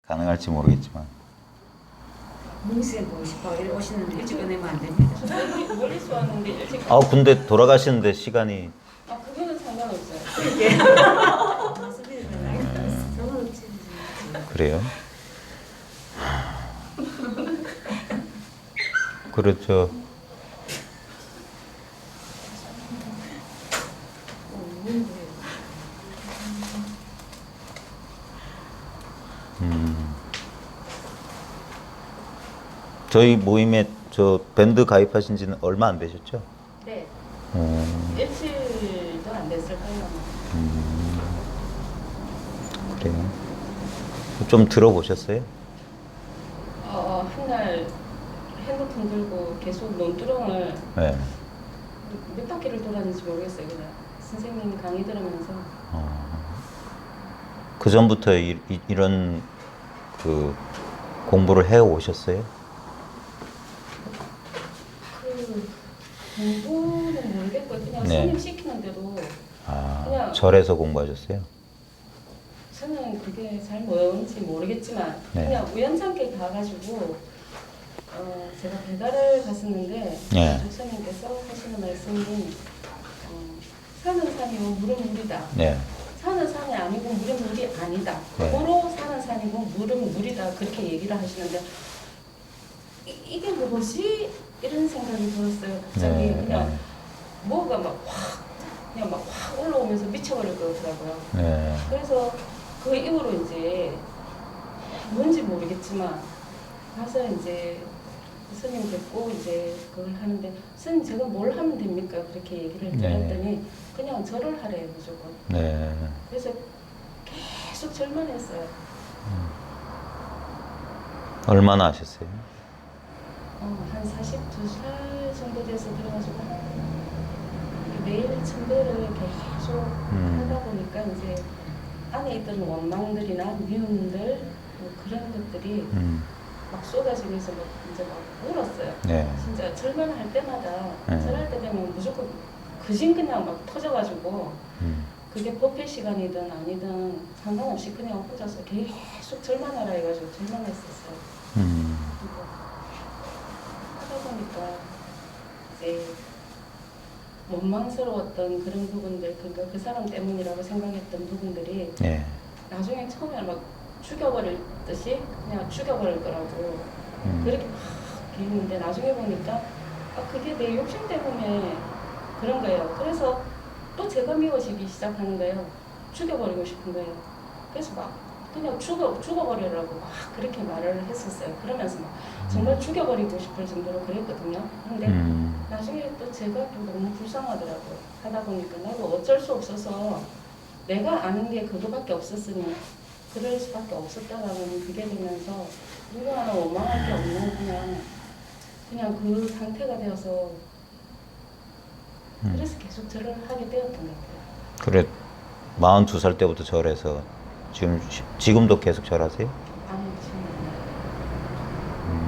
가능할지 모르겠지만. 문쌤 보고 싶어 이렇게 오시는데 일찍 끝내면 안 됩니다. 멀리서 왔는데 일찍. 아 근데 돌아가시는데 시간이. 아 그거는 상관없어요. 상관없지. 그래요? 그렇죠. 저희 모임에 저 밴드 가입하신 지는 얼마 안 되셨죠? 네. 어, 일주일도 안 됐을 거예요. 그래요. 좀 들어보셨어요? 한날 핸드폰 들고 계속 논두렁을 네. 몇 바퀴를 돌았는지 모르겠어요. 그냥 선생님 강의 들으면서. 그 전부터 이런 그 공부를 해 오셨어요? 그 공부는 모르겠고 그냥 네. 스님 시키는 대로 아, 그냥- 절에서 공부하셨어요? 저는 그게 잘 뭔지 모르겠지만 네. 그냥 우연찮게 가가지고 제가 배달을 갔었는데 네. 목사님께서 하시는 말씀이 사는 산이면 물은 물이다. 네. 사는 산이 아니고 물은 물이 아니다. 네. 도로 사는 산이고 물은 물이다. 그렇게 얘기를 하시는데 이게 뭐지? 이런 생각이 들었어요. 갑자기 네, 그냥 네. 뭐가 그냥 막 확 올라오면서 미쳐버릴 것 같더라고요. 네. 그래서 그 이후로 이제 뭔지 모르겠지만 가서 이제 스님 뵙고 이제 그걸 하는데 스님 제가 뭘 하면 됩니까? 그렇게 얘기를 네. 했더니 그냥 절을 하래요 무조건. 네. 그래서 계속 절만 했어요. 얼마나 하셨어요? 한 42살 정도 돼서 들어가지고 매일 천배를 계속 하다 보니까 이제 안에 있던 원망들이나 미움들 뭐 그런 것들이 막 쏟아지면서 막 이제 막 울었어요. 네. 진짜 절만 할 때마다 네. 절할 때 되면 무조건 그진 그냥 막 터져가지고 그게 법회 시간이든 아니든 상관없이 그냥 혼자서 계속 절만 하라 해가지고 절만 했었어요. 그리고 하다 보니까 이제 원망스러웠던 그런 부분들, 그러니까 그 사람 때문이라고 생각했던 부분들이 네. 나중에 처음에 막 죽여버릴 듯이 그냥 죽여버릴 거라고 그렇게 막 했는데 나중에 보니까 그게 내 욕심 때문에 그런 거예요. 그래서 또 제가 미워지기 시작하는 거예요. 죽여버리고 싶은 거예요. 그래서 막 그냥 죽어버리라고 막 그렇게 말을 했었어요. 그러면서 막 정말 죽여버리고 싶을 정도로 그랬거든요. 근데 나중에 또 제가 또 너무 불쌍하더라고요. 하다 보니까 나도 어쩔 수 없어서 내가 아는 게 그거밖에 없었으니 그럴 수밖에 없었다라는 그게 되면서 누구 하나 원망할 게 없는 그냥 그 상태가 되어서 그래서 계속 절을 하게 되었던 것 같아요. 그래. 42살 때부터 절해서 지금도 계속 절하세요? 아니 지금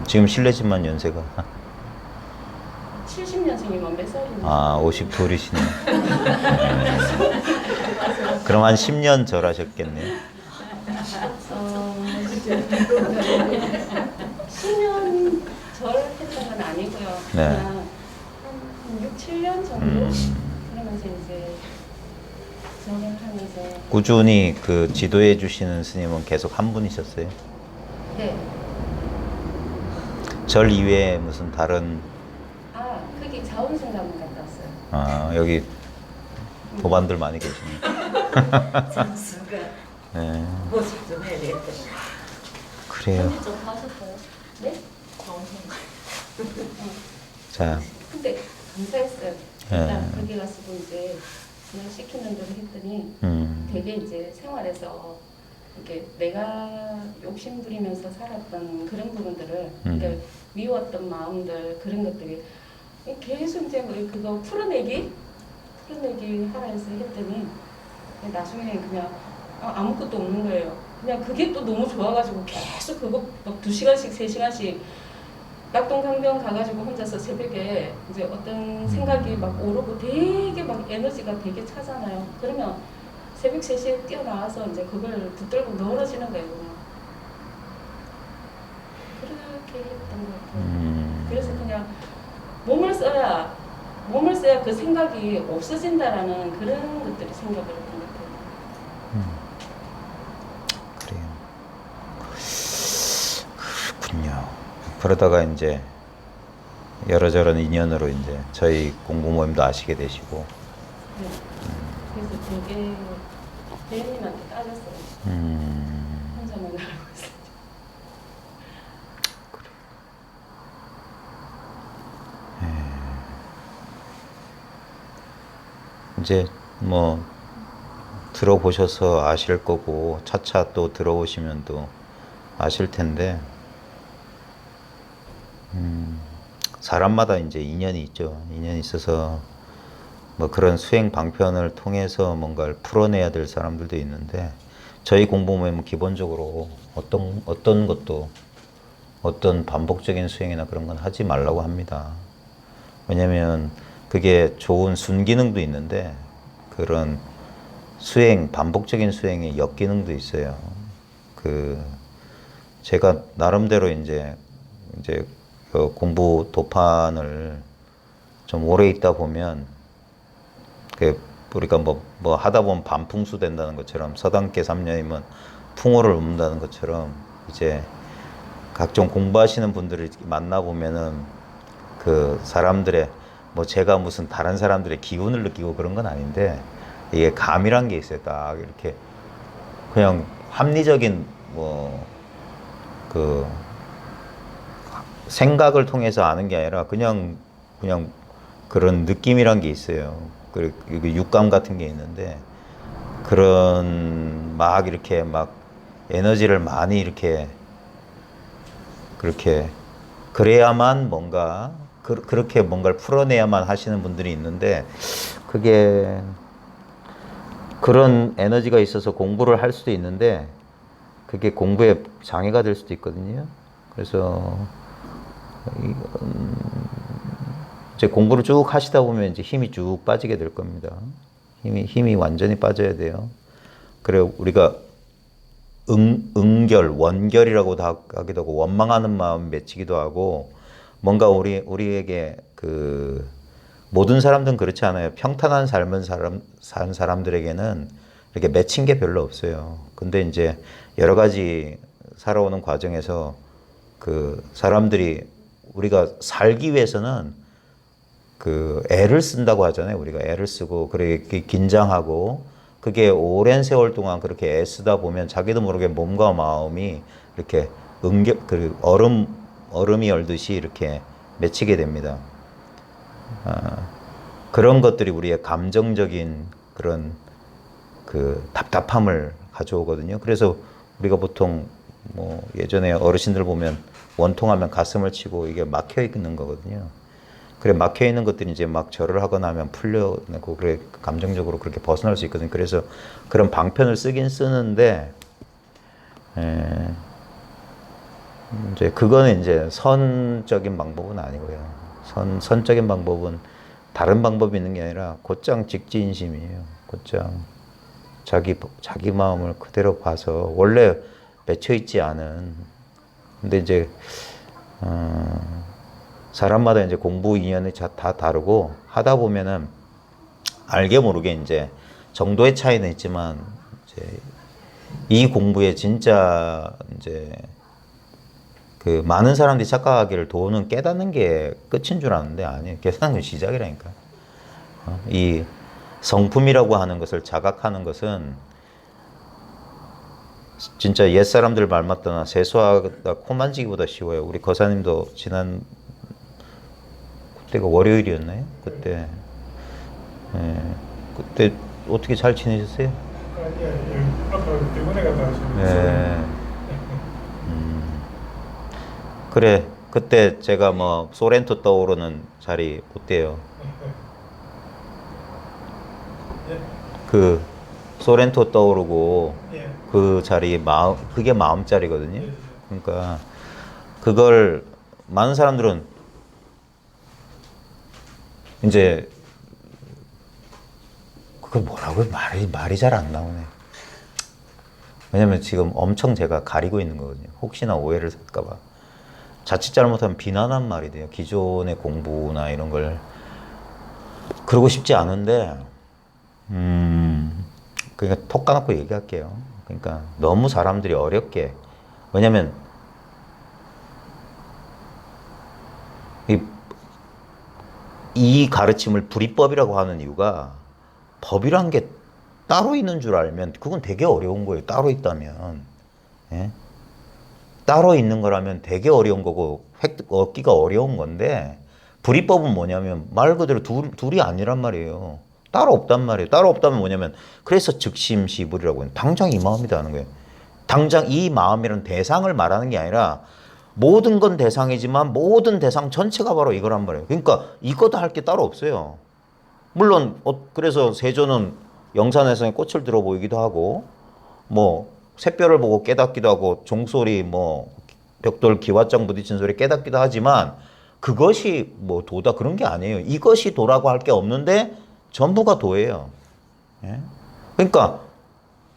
지금 실례지만 연세가 70년생이면 몇 살인지. 52이시네. 그럼 한 10년 절하셨겠네요. 10년 절했던 건 아니고요. 네. 그냥 한 6, 7년 정도 그러면서 이제 절을 하면서 꾸준히 그 지도해 주시는 스님은 계속 한 분이셨어요? 네. 절 이외에 무슨 다른 거기 자원승감을 갔다 왔어요. 여기 도반들 많이 계시네. 장수가 네. 모습 좀 해야 되겠다. 그래요. 좀 하셨어요? 네? 자, 근데 감사했어요. 네. 일단 거기 가서도 이제 그냥 시키는 대로 했더니 되게 이제 생활에서 이렇게 내가 욕심 부리면서 살았던 그런 부분들을 이렇게 미웠던 마음들 그런 것들이 계속 이제 그거 풀어내기 하라 해서 했더니 나중에 그냥 아무것도 없는 거예요. 그냥 그게 또 너무 좋아가지고 계속 그거 막 2시간씩 3시간씩 낙동강변 가가지고 혼자서 새벽에 이제 어떤 생각이 막 오르고 되게 막 에너지가 되게 차잖아요. 그러면 새벽 3시에 뛰어나와서 이제 그걸 붙들고 널어지는 거예요. 그냥. 그렇게 했던 것 같아요. 그래서 그냥 몸을 써야 그 생각이 없어진다라는 그런 것들이 생각을 했던 것 같아요. 그래요. 그렇군요. 그러다가 이제 여러저런 인연으로 이제 저희 공부 모임도 아시게 되시고. 네. 그래서 되게 대현님한테 따졌어요. 혼자만 알고 있어요. 이제 뭐 들어보셔서 아실 거고 차차 또 들어오시면 또 아실 텐데 사람마다 이제 인연이 있죠. 인연이 있어서 뭐 그런 수행 방편을 통해서 뭔가를 풀어내야 될 사람들도 있는데 저희 공부 모임은 기본적으로 어떤 것도 어떤 반복적인 수행이나 그런 건 하지 말라고 합니다. 왜냐면 그게 좋은 순기능도 있는데 그런 반복적인 수행의 역기능도 있어요. 제가 나름대로 이제 그 공부 도판을 좀 오래 있다 보면 우리가 뭐 하다 보면 반풍수 된다는 것처럼 서당계 3년이면 풍어를 읊는다는 것처럼 이제 각종 공부하시는 분들을 만나 보면은 그 사람들의 뭐 제가 무슨 다른 사람들의 기운을 느끼고 그런 건 아닌데 이게 감이란 게 있어요. 딱 이렇게 그냥 합리적인 그 생각을 통해서 아는 게 아니라 그냥 그런 느낌이란 게 있어요. 그리고 육감 같은 게 있는데 그런 막 이렇게 막 에너지를 많이 이렇게 그렇게 그래야만 뭔가 그렇게 뭔가를 풀어내야만 하시는 분들이 있는데 그게 그런 에너지가 있어서 공부를 할 수도 있는데 그게 공부에 장애가 될 수도 있거든요. 그래서 이제 공부를 쭉 하시다 보면 이제 힘이 쭉 빠지게 될 겁니다. 힘이 완전히 빠져야 돼요. 그래 우리가 원결이라고도 하기도 하고 원망하는 마음 맺히기도 하고 뭔가 우리에게 그 모든 사람들은 그렇지 않아요. 평탄한 삶을 산 사람들에게는 이렇게 맺힌 게 별로 없어요. 근데 이제 여러 가지 살아오는 과정에서 그 사람들이 우리가 살기 위해서는 그 애를 쓴다고 하잖아요. 우리가 애를 쓰고 그렇게 긴장하고 그게 오랜 세월 동안 그렇게 애쓰다 보면 자기도 모르게 몸과 마음이 이렇게 얼음이 얼듯이 이렇게 맺히게 됩니다. 그런 것들이 우리의 감정적인 그런 그 답답함을 가져오거든요. 그래서 우리가 보통 뭐 예전에 어르신들 보면 원통하면 가슴을 치고 이게 막혀 있는 거거든요. 그래 막혀 있는 것들이 이제 막 절을 하거나 하면 풀려내고 그래 감정적으로 그렇게 벗어날 수 있거든요. 그래서 그런 방편을 쓰긴 쓰는데 이제 그거는 이제 선적인 방법은 아니고요. 선적인 방법은 다른 방법이 있는 게 아니라 곧장 직지인심이에요. 곧장 자기 마음을 그대로 봐서 원래 맺혀 있지 않은 근데 이제 사람마다 이제 공부 인연이 다 다르고 하다 보면은 알게 모르게 이제 정도의 차이는 있지만 이제 이 공부에 진짜 이제 그 많은 사람들이 착각하기를 도는 깨닫는 게 끝인 줄 아는데 아니에요. 깨닫는 건 시작이라니까. 이 성품이라고 하는 것을 자각하는 것은 진짜 옛 사람들 말 맞다나 세수하다 코 만지기보다 쉬워요. 우리 거사님도 지난 그때가 월요일이었나요? 그때 그때 어떻게 잘 지내셨어요? 아까 병원에 갔다 오셨어요. 네. 그래 그때 제가 뭐 소렌토 떠오르는 자리 어때요? 그 소렌토 떠오르고 그 자리 그게 마음자리거든요. 그러니까 그걸 많은 사람들은 이제 그걸 뭐라고 말이 잘 안 나오네. 왜냐면 지금 엄청 제가 가리고 있는 거거든요. 혹시나 오해를 살까봐. 자칫 잘못하면 비난한 말이 돼요. 기존의 공부나 이런 걸 그러고 싶지 않은데 그러니까 톡 까놓고 얘기할게요. 그러니까 너무 사람들이 어렵게 왜냐면 이 가르침을 불이법이라고 하는 이유가 법이란 게 따로 있는 줄 알면 그건 되게 어려운 거예요. 따로 있다면. 예? 따로 있는 거라면 되게 어려운 거고 획득 얻기가 어려운 건데 불이법은 뭐냐면 말 그대로 둘이 아니란 말이에요. 따로 없단 말이에요. 따로 없다면 뭐냐면 그래서 즉심시불이라고 해요. 당장 이 마음이다 하는 거예요. 당장 이 마음이라는 대상을 말하는 게 아니라 모든 건 대상이지만 모든 대상 전체가 바로 이거란 말이에요. 그러니까 이거다 할 게 따로 없어요. 물론 그래서 세조는 영산에서의 꽃을 들어 보이기도 하고 뭐 샛별을 보고 깨닫기도 하고 종소리 뭐 벽돌 기와장 부딪힌 소리 깨닫기도 하지만 그것이 뭐 도다 그런 게 아니에요. 이것이 도라고 할 게 없는데 전부가 도예요. 예? 그러니까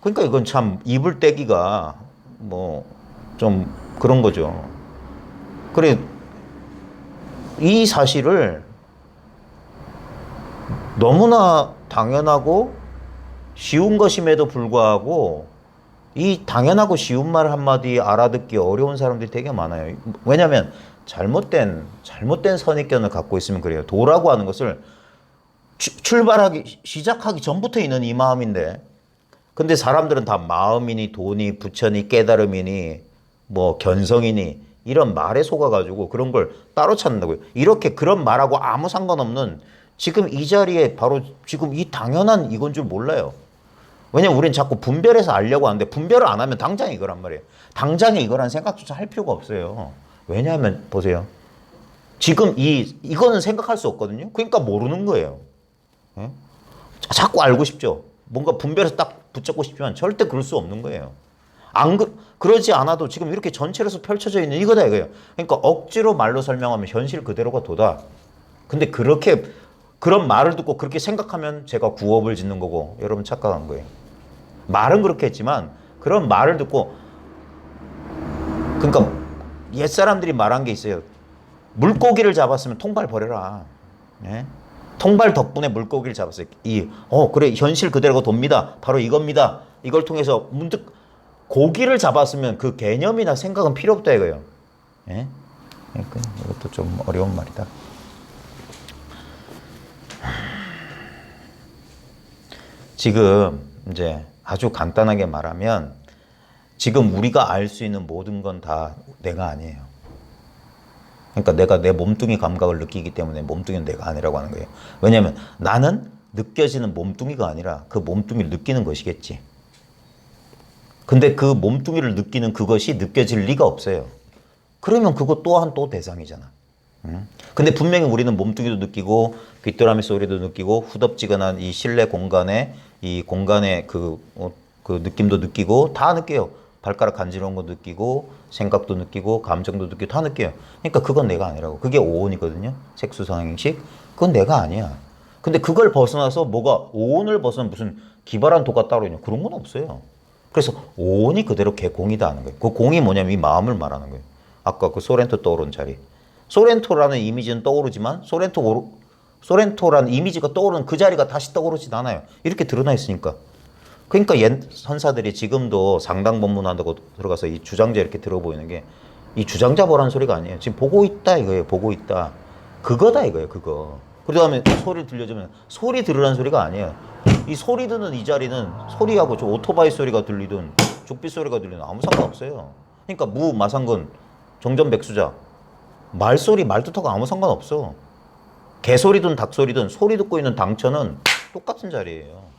이건 참 이불 떼기가 뭐 좀 그런 거죠. 그래 이 사실을 너무나 당연하고 쉬운 것임에도 불구하고 이 당연하고 쉬운 말 한마디 알아듣기 어려운 사람들이 되게 많아요. 왜냐하면 잘못된 선입견을 갖고 있으면 그래요. 도라고 하는 것을 시작하기 전부터 있는 이 마음인데 근데 사람들은 다 마음이니 도니 부처니 깨달음이니 뭐 견성이니 이런 말에 속아가지고 그런 걸 따로 찾는다고요. 이렇게 그런 말하고 아무 상관없는 지금 이 자리에 바로 지금 이 당연한 이건 줄 몰라요. 왜냐면 우리는 자꾸 분별해서 알려고 하는데 분별을 안 하면 당장 이거란 말이에요. 당장에 이거란 생각조차 할 필요가 없어요. 왜냐하면 보세요. 지금 이거는 생각할 수 없거든요. 그러니까 모르는 거예요. 예? 자꾸 알고 싶죠. 뭔가 분별해서 딱 붙잡고 싶지만 절대 그럴 수 없는 거예요. 그러지 않아도 지금 이렇게 전체로서 펼쳐져 있는 이거다 이거예요. 그러니까 억지로 말로 설명하면 현실 그대로가 도다. 근데 그런 말을 듣고 그렇게 생각하면 제가 구업을 짓는 거고 여러분 착각한 거예요. 말은 그렇게 했지만 그런 말을 듣고 그러니까 옛사람들이 말한 게 있어요. 물고기를 잡았으면 통발 버려라. 예? 통발 덕분에 물고기를 잡았어요. 그래 현실 그대로가 돕니다. 바로 이겁니다. 이걸 통해서 문득 고기를 잡았으면 그 개념이나 생각은 필요 없다 이거예요. 예? 그러니까 이것도 좀 어려운 말이다. 지금 이제 아주 간단하게 말하면 지금 우리가 알 수 있는 모든 건 다 내가 아니에요. 그러니까 내가 내 몸뚱이 감각을 느끼기 때문에 몸뚱이는 내가 아니라고 하는 거예요. 왜냐하면 나는 느껴지는 몸뚱이가 아니라 그 몸뚱이를 느끼는 것이겠지. 근데 그 몸뚱이를 느끼는 그것이 느껴질 리가 없어요. 그러면 그것 또한 또 대상이잖아. 근데 분명히 우리는 몸뚱이도 느끼고 귀뚜라미 소리도 느끼고 후덥지근한 이 실내 공간에 이 공간의 그 느낌도 느끼고 다 느껴요. 발가락 간지러운 거 느끼고 생각도 느끼고 감정도 느끼고 다 느껴요. 그러니까 그건 내가 아니라고. 그게 오온이거든요. 색수상행식. 그건 내가 아니야. 근데 그걸 벗어나서 뭐가 오온을 벗어나 무슨 기발한 도가 따로 있냐. 그런 건 없어요. 그래서 오온이 그대로 개공이다 하는 거예요. 그 공이 뭐냐면 이 마음을 말하는 거예요. 아까 그 소렌토 떠오른 자리. 소렌토라는 이미지는 떠오르지만 소렌토라는 이미지가 떠오르는 그 자리가 다시 떠오르진 않아요. 이렇게 드러나 있으니까. 그러니까 옛 선사들이 지금도 상당 법문한다고 들어가서 이 주장자 이렇게 들어보이는 게 이 주장자 보라는 소리가 아니에요. 지금 보고 있다 이거예요. 보고 있다. 그거다 이거예요. 그거. 그 다음에 소리 들려주면 소리 들으라는 소리가 아니에요. 이 소리 듣는 이 자리는 소리하고 저 오토바이 소리가 들리든 죽빛 소리가 들리든 아무 상관없어요. 그러니까 무마상근 정전백수자 말소리 말뜻하고 아무 상관없어. 개소리든 닭소리든 소리 듣고 있는 당처는 똑같은 자리예요.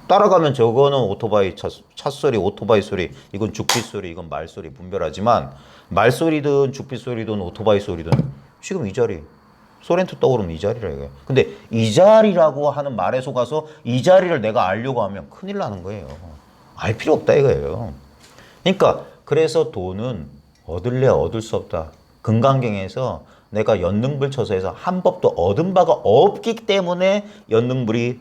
따라가면 저거는 오토바이 찻소리, 오토바이 소리, 이건 죽빛 소리, 이건 말소리 분별하지만 말소리든 죽빛 소리든 오토바이 소리든 지금 이 자리 소렌토 떠오르는 이 자리라 이거예요. 근데 이 자리라고 하는 말에 속아서 이 자리를 내가 알려고 하면 큰일 나는 거예요. 알 필요 없다 이거예요. 그러니까 그래서 도는 얻을래 얻을 수 없다. 금강경에서 내가 연능불처서에서 한 법도 얻은 바가 없기 때문에 연능불이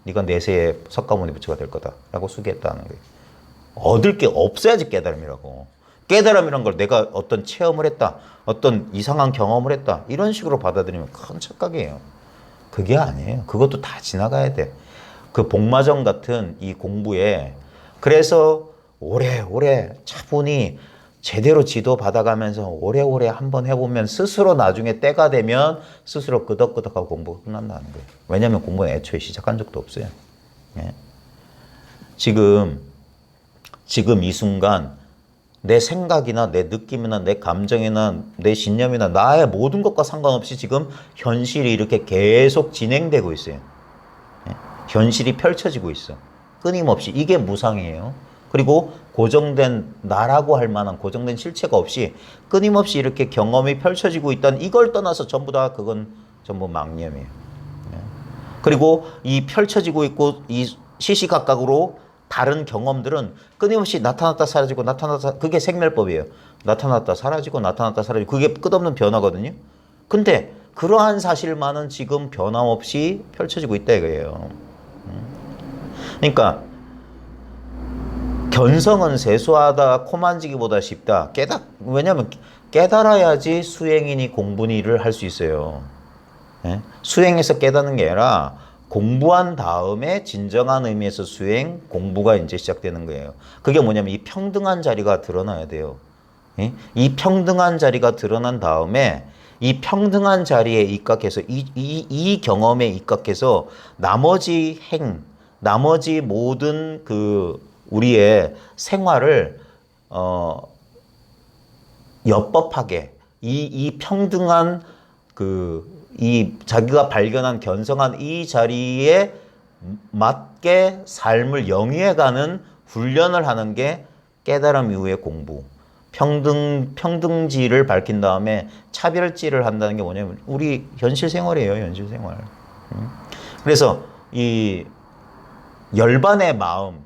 네가 내세에 석가모니 부처가 될 거다라고 수기했다는 거예요. 얻을 게 없어야지 깨달음이라고. 깨달음이란 걸 내가 어떤 체험을 했다, 어떤 이상한 경험을 했다, 이런 식으로 받아들이면 큰 착각이에요. 그게 아니에요. 그것도 다 지나가야 돼. 그 복마정 같은 이 공부에 그래서 오래오래 차분히 제대로 지도 받아가면서 오래오래 한번 해보면 스스로 나중에 때가 되면 스스로 끄덕끄덕하고 공부가 끝난다는 거예요. 왜냐하면 공부는 애초에 시작한 적도 없어요. 예. 지금 이 순간 내 생각이나 내 느낌이나 내 감정이나 내 신념이나 나의 모든 것과 상관없이 지금 현실이 이렇게 계속 진행되고 있어요. 예. 현실이 펼쳐지고 있어. 끊임없이. 이게 무상이에요. 그리고 고정된 나라고 할 만한 고정된 실체가 없이 끊임없이 이렇게 경험이 펼쳐지고 있다는 이걸 떠나서 전부 다 그건 전부 망념이에요. 예. 그리고 이 펼쳐지고 있고 이 시시각각으로 다른 경험들은 끊임없이 나타났다 사라지고 나타났다, 그게 생멸법이에요. 나타났다 사라지고 나타났다 사라지고, 그게 끝없는 변화거든요. 근데 그러한 사실만은 지금 변함없이 펼쳐지고 있다 이거예요. 그러니까 견성은 세수하다 코 만지기보다 쉽다. 왜냐하면 깨달아야지 수행이니 공부니 일을 할 수 있어요. 예? 수행에서 깨닫는 게 아니라 공부한 다음에 진정한 의미에서 수행, 공부가 이제 시작되는 거예요. 그게 뭐냐면 이 평등한 자리가 드러나야 돼요. 예? 이 평등한 자리가 드러난 다음에 이 평등한 자리에 입각해서 이 경험에 입각해서 나머지 나머지 모든 우리의 생활을 엽법하게 이 평등한 이 자기가 발견한 견성한 이 자리에 맞게 삶을 영위해가는 훈련을 하는 게 깨달음 이후의 공부. 평등지를 밝힌 다음에 차별지를 한다는 게 뭐냐면 우리 현실 생활이에요. 현실 생활. 그래서 이 열반의 마음,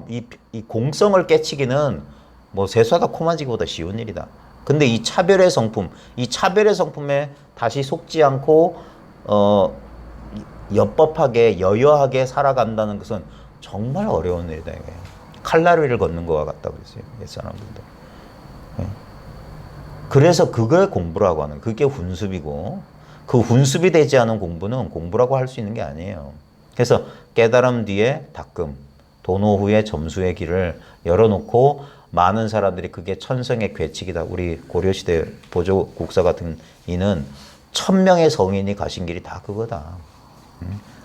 이 공성을 깨치기는 뭐 세수하다 코 만지기보다 쉬운 일이다. 근데 이 차별의 성품에 다시 속지 않고 엽법하게 여여하게 살아간다는 것은 정말 어려운 일이다 이거예요. 칼날위를 걷는 것과 같다고 그랬어요. 옛사람들도. 네. 그래서 그걸 공부라고 하는, 그게 훈습이고, 그 훈습이 되지 않은 공부는 공부라고 할 수 있는 게 아니에요. 그래서 깨달음 뒤에 닦음, 도노 후에 점수의 길을 열어놓고 많은 사람들이 그게 천성의 괴칙이다. 우리 고려시대 보조국사 같은 이는 1000명의 성인이 가신 길이 다 그거다.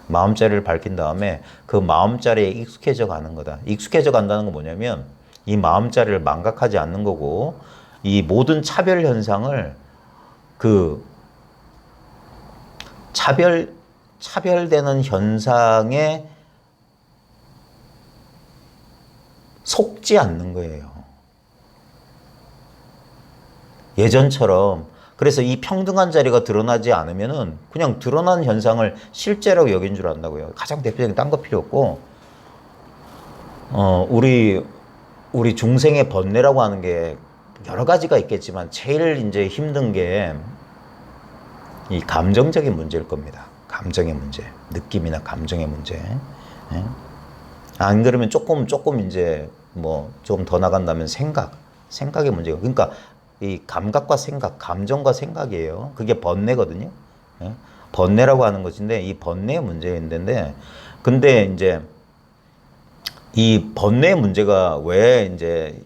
마음자리를 밝힌 다음에 그 마음자리에 익숙해져 가는 거다. 익숙해져 간다는 건 뭐냐면 이 마음자리를 망각하지 않는 거고, 이 모든 차별 현상을 차별되는 현상에 속지 않는 거예요. 예전처럼. 그래서 이 평등한 자리가 드러나지 않으면은 그냥 드러난 현상을 실제라고 여긴 줄 안다고요. 가장 대표적인 딴 거 필요 없고, 우리 중생의 번뇌라고 하는 게 여러 가지가 있겠지만 제일 이제 힘든 게 이 감정적인 문제일 겁니다. 감정의 문제, 느낌이나 감정의 문제. 예? 안 그러면 조금 이제 뭐 좀 더 나간다면 생각의 문제가. 그러니까 이 감각과 생각, 감정과 생각이에요. 그게 번뇌거든요. 예? 번뇌라고 하는 것인데 이 번뇌의 문제인데, 근데 이제 이 번뇌의 문제가 왜 이제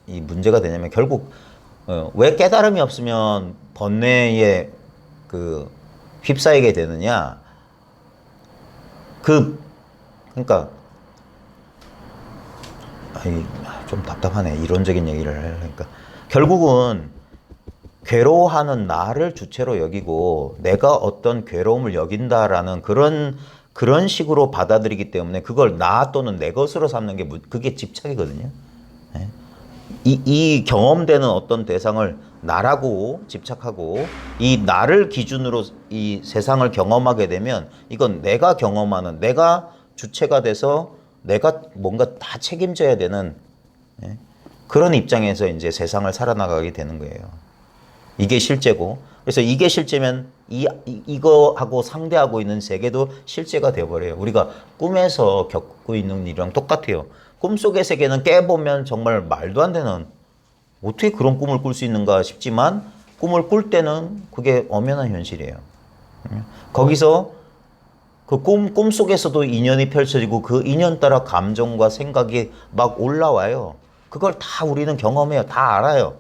이 문제가 되냐면 결국 왜 깨달음이 없으면 번뇌에 휩싸이게 되느냐? 그러니까 좀 답답하네. 이론적인 얘기를 하려니까. 결국은 괴로워하는 나를 주체로 여기고 내가 어떤 괴로움을 여긴다라는 그런 식으로 받아들이기 때문에 그걸 나 또는 내 것으로 삼는 게 그게 집착이거든요. 네? 이 경험되는 어떤 대상을 나라고 집착하고 이 나를 기준으로 이 세상을 경험하게 되면 이건 내가 경험하는, 내가 주체가 돼서 내가 뭔가 다 책임져야 되는 그런 입장에서 이제 세상을 살아나가게 되는 거예요. 이게 실제고, 그래서 이게 실제면 이거하고 상대하고 있는 세계도 실제가 되어버려요. 우리가 꿈에서 겪고 있는 일이랑 똑같아요. 꿈속의 세계는 깨보면 정말 말도 안 되는 어떻게 그런 꿈을 꿀 수 있는가 싶지만 꿈을 꿀 때는 그게 엄연한 현실이에요. 거기서 그 꿈 속에서도 인연이 펼쳐지고 그 인연 따라 감정과 생각이 막 올라와요. 그걸 다 우리는 경험해요. 다 알아요.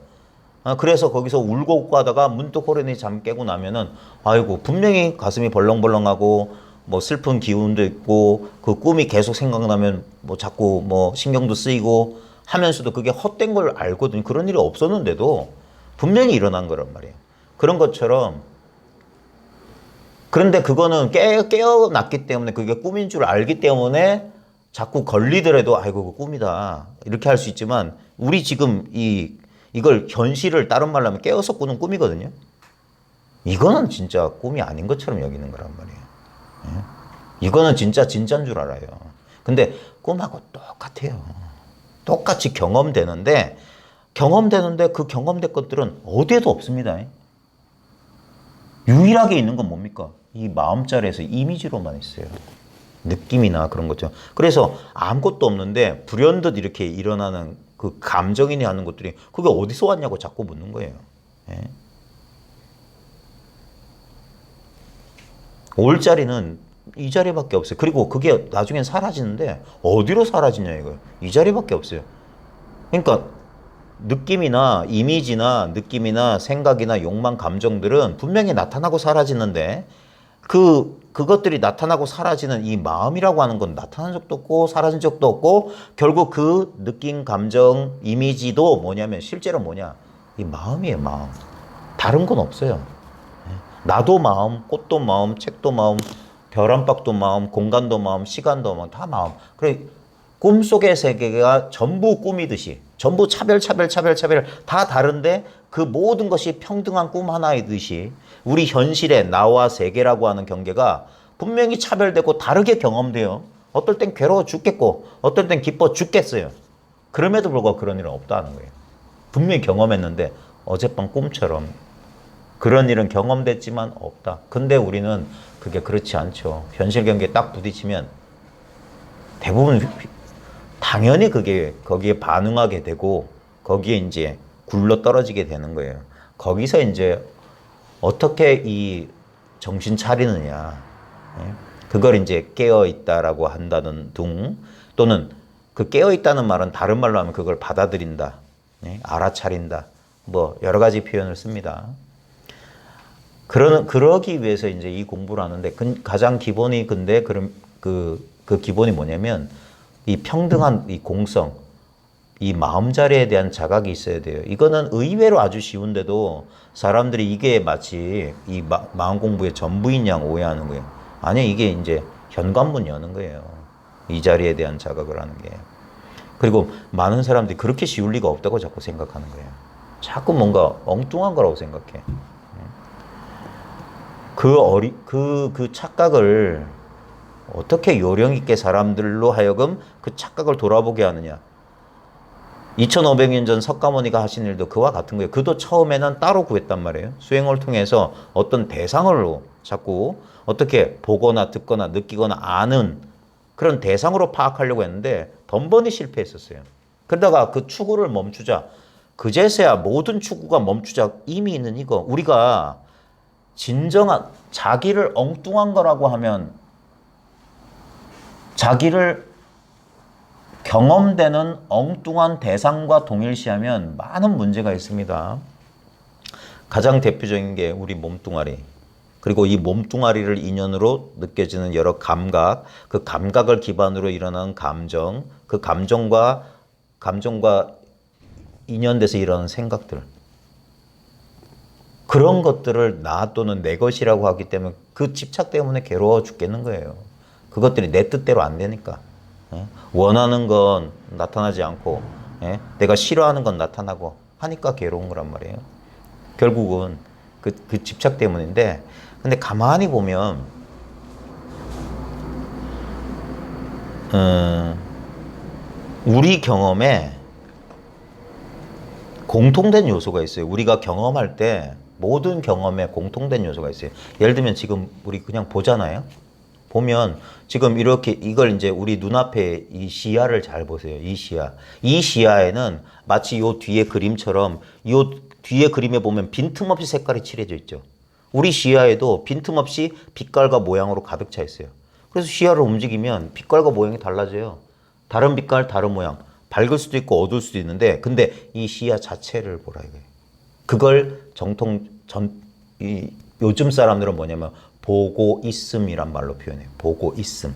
그래서 거기서 울고 웃고 하다가 문득 호련히 잠 깨고 나면은 아이고 분명히 가슴이 벌렁벌렁하고 뭐 슬픈 기운도 있고 그 꿈이 계속 생각나면 뭐 자꾸 뭐 신경도 쓰이고 하면서도 그게 헛된 걸 알거든요. 그런 일이 없었는데도 분명히 일어난 거란 말이에요. 그런 것처럼 그런데 그거는 깨어났기 때문에 그게 꿈인 줄 알기 때문에 자꾸 걸리더라도 아이고 그 꿈이다 이렇게 할 수 있지만 우리 지금 이걸 현실을 다른 말로 하면 깨어서 꾸는 꿈이거든요. 이거는 진짜 꿈이 아닌 것처럼 여기는 거란 말이에요. 예? 이거는 진짜인 줄 알아요. 근데 꿈하고 똑같아요. 똑같이 경험되는데 그 경험된 것들은 어디에도 없습니다. 유일하게 있는 건 뭡니까? 이 마음자리에서 이미지로만 있어요. 느낌이나 그런 거죠. 그래서 아무것도 없는데 불현듯 이렇게 일어나는 그 감정이니 하는 것들이 그게 어디서 왔냐고 자꾸 묻는 거예요. 예? 올 자리는 이 자리밖에 없어요. 그리고 그게 나중엔 사라지는데 어디로 사라지냐 이거예요. 이 자리밖에 없어요. 그러니까 느낌이나 이미지나 느낌이나 생각이나 욕망 감정들은 분명히 나타나고 사라지는데 그것들이 나타나고 사라지는 이 마음이라고 하는 건 나타난 적도 없고 사라진 적도 없고 결국 그 느낌 감정 이미지도 뭐냐면 실제로 뭐냐 이 마음이에요. 마음. 다른 건 없어요. 나도 마음, 꽃도 마음, 책도 마음, 별 한박도 마음, 공간도 마음, 시간도 마음, 다 마음. 그래 꿈속의 세계가 전부 꿈이듯이 전부 차별 다 다른데 그 모든 것이 평등한 꿈 하나이듯이 우리 현실의 나와 세계라고 하는 경계가 분명히 차별되고 다르게 경험돼요. 어떨 땐 괴로워 죽겠고 어떨 땐 기뻐 죽겠어요. 그럼에도 불구하고 그런 일은 없다는 거예요. 분명히 경험했는데 어젯밤 꿈처럼 그런 일은 경험됐지만 없다. 근데 우리는 그게 그렇지 않죠. 현실 경계에 딱 부딪히면 대부분 당연히 그게 거기에 반응하게 되고 거기에 이제 굴러 떨어지게 되는 거예요. 거기서 이제 어떻게 이 정신 차리느냐. 그걸 이제 깨어 있다라고 한다는 둥 또는 그 깨어 있다는 말은 다른 말로 하면 그걸 받아들인다. 알아차린다. 뭐 여러 가지 표현을 씁니다. 그러기 위해서 이제 이 공부를 하는데 가장 기본이 근데 그 기본이 뭐냐면 이 평등한 이 공성, 이 마음자리에 대한 자각이 있어야 돼요. 이거는 의외로 아주 쉬운데도 사람들이 이게 마치 이 마음 공부의 전부인 양 오해하는 거예요. 아니 이게 이제 현관문 여는 거예요. 이 자리에 대한 자각을 하는 게. 그리고 많은 사람들이 그렇게 쉬울 리가 없다고 자꾸 생각하는 거예요. 자꾸 뭔가 엉뚱한 거라고 생각해. 그 착각을 어떻게 요령 있게 사람들로 하여금 그 착각을 돌아보게 하느냐. 2500년 전 석가모니가 하신 일도 그와 같은 거예요. 그도 처음에는 따로 구했단 말이에요. 수행을 통해서 어떤 대상으로 자꾸 어떻게 보거나 듣거나 느끼거나 아는 그런 대상으로 파악하려고 했는데 번번이 실패했었어요. 그러다가 그 추구를 멈추자. 그제서야 모든 추구가 멈추자. 이미 있는 이거. 우리가 진정한 자기를 엉뚱한 거라고 하면 자기를 경험되는 엉뚱한 대상과 동일시하면 많은 문제가 있습니다. 가장 대표적인 게 우리 몸뚱아리. 그리고 이 몸뚱아리를 인연으로 느껴지는 여러 감각, 그 감각을 기반으로 일어나는 감정, 그 감정과 인연돼서 일어나는 생각들. 그런 것들을 나 또는 내 것이라고 하기 때문에 그 집착 때문에 괴로워 죽겠는 거예요. 그것들이 내 뜻대로 안 되니까. 원하는 건 나타나지 않고 내가 싫어하는 건 나타나고 하니까 괴로운 거란 말이에요. 결국은 그 집착 때문인데 근데 가만히 보면 우리 경험에 공통된 요소가 있어요. 우리가 경험할 때 모든 경험에 공통된 요소가 있어요. 예를 들면 지금 우리 그냥 보잖아요. 보면 지금 이렇게 이걸 이제 우리 눈앞에 이 시야를 잘 보세요. 이 시야. 이 시야에는 마치 요 뒤에 그림처럼 요 뒤에 그림에 보면 빈틈없이 색깔이 칠해져 있죠. 우리 시야에도 빈틈없이 빛깔과 모양으로 가득 차 있어요. 그래서 시야를 움직이면 빛깔과 모양이 달라져요. 다른 빛깔, 다른 모양. 밝을 수도 있고 어두울 수도 있는데 근데 이 시야 자체를 보라 이거예요. 그걸 요즘 사람들은 뭐냐면 보고 있음이란 말로 표현해요. 보고 있음.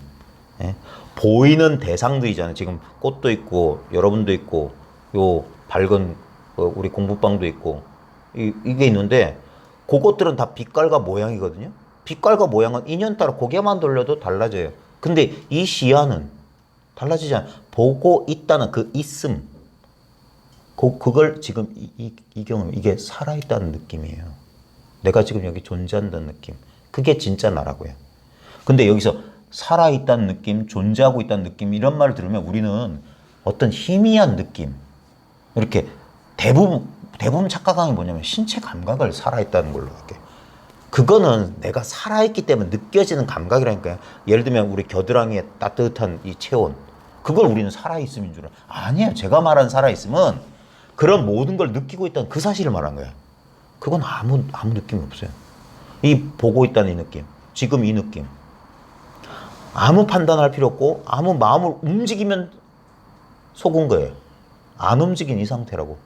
예? 보이는 대상들이잖아요. 지금 꽃도 있고 여러분도 있고 요 밝은 우리 공부방도 있고 이게 있는데 그것들은 다 빛깔과 모양이거든요. 빛깔과 모양은 인연 따라 고개만 돌려도 달라져요. 근데 이 시야는 달라지지 않아요. 보고 있다는 그 있음. 그걸 지금 이 경험, 이게 살아있다는 느낌이에요. 내가 지금 여기 존재한다는 느낌. 그게 진짜 나라고요. 근데 여기서 살아있다는 느낌, 존재하고 있다는 느낌, 이런 말을 들으면 우리는 어떤 희미한 느낌, 이렇게 대부분 착각하는 게 뭐냐면 신체 감각을 살아있다는 걸로 할게요. 그거는 내가 살아있기 때문에 느껴지는 감각이라니까요. 예를 들면 우리 겨드랑이에 따뜻한 이 체온, 그걸 우리는 살아있음인 줄 아니에요. 제가 말한 살아있음은 그런 모든 걸 느끼고 있다는 그 사실을 말한 거예요. 그건 아무 느낌이 없어요. 이 보고 있다는 이 느낌, 지금 이 느낌. 아무 판단할 필요 없고 아무 마음을 움직이면 속은 거예요. 안 움직인 이 상태라고.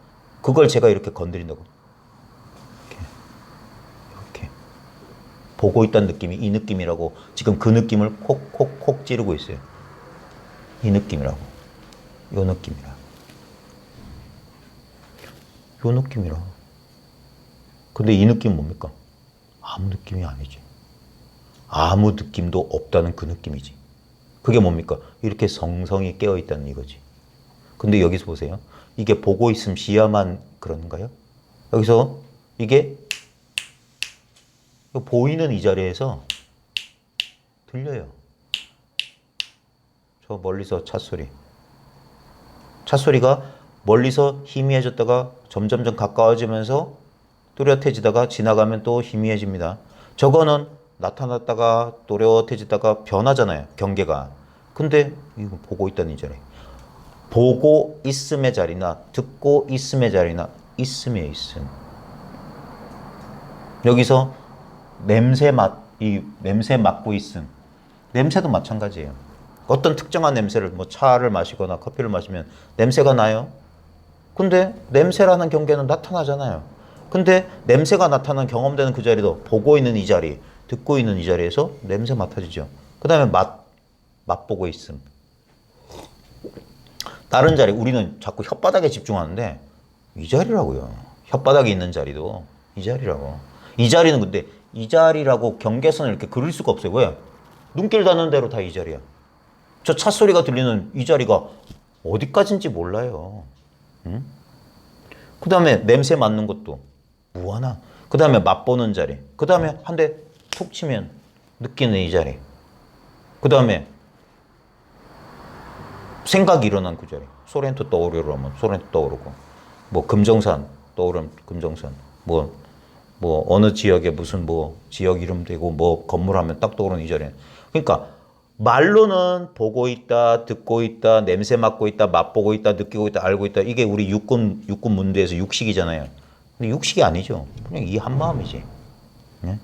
그걸 제가 이렇게 건드린다고. 이렇게. 보고 있다는 느낌이 이 느낌이라고 지금 그 느낌을 콕콕콕 찌르고 있어요. 이 느낌이라고. 요 느낌이라. 요 느낌이라. 근데 이 느낌은 뭡니까? 아무 느낌이 아니지. 아무 느낌도 없다는 그 느낌이지. 그게 뭡니까? 이렇게 성성이 깨어있다는 이거지. 근데 여기서 보세요. 이게 보고 있음 시야만 그런가요? 여기서 이게 보이는 이 자리에서 들려요. 저 멀리서 찻소리. 찻소리가 멀리서 희미해졌다가 점점점 가까워지면서 뚜렷해지다가 지나가면 또 희미해집니다. 저거는 나타났다가 또렷해지다가 변하잖아요. 경계가. 근데 이거 보고 있다는 이 자리. 보고 있음의 자리나 듣고 있음의 자리나 있음에 있음. 여기서 냄새 맡고 있음. 냄새도 마찬가지예요. 어떤 특정한 냄새를 뭐 차를 마시거나 커피를 마시면 냄새가 나요. 근데 냄새라는 경계는 나타나잖아요. 근데 냄새가 나타나는 경험되는 그 자리도 보고 있는 이 자리, 듣고 있는 이 자리에서 냄새 맡아지죠. 그 다음에 맛보고 있음. 다른 자리, 우리는 자꾸 혓바닥에 집중하는데 이 자리라고요. 혓바닥에 있는 자리도 이 자리라고. 이 자리는 근데 이 자리라고 경계선을 이렇게 그릴 수가 없어요. 왜? 눈길 닿는 대로 다 이 자리야. 저 차 소리가 들리는 이 자리가 어디까지인지 몰라요. 응? 그 다음에 냄새 맡는 것도 무한한. 그 다음에 맛보는 자리. 그 다음에 한 대 툭 치면 느끼는 이 자리. 그 다음에 생각이 일어난 그 자리. 소렌토 떠오르면 소렌토 떠오르고, 뭐 금정산 떠오르면 금정산, 뭐 어느 지역에 무슨 뭐 지역 이름 되고 뭐 건물 하면 딱 떠오르는 이 자리. 그러니까 말로는 보고 있다, 듣고 있다, 냄새 맡고 있다, 맛보고 있다, 느끼고 있다, 알고 있다. 이게 우리 육군 문제에서 육식이잖아요. 근데 육식이 아니죠. 그냥 이 한 마음이지. 네?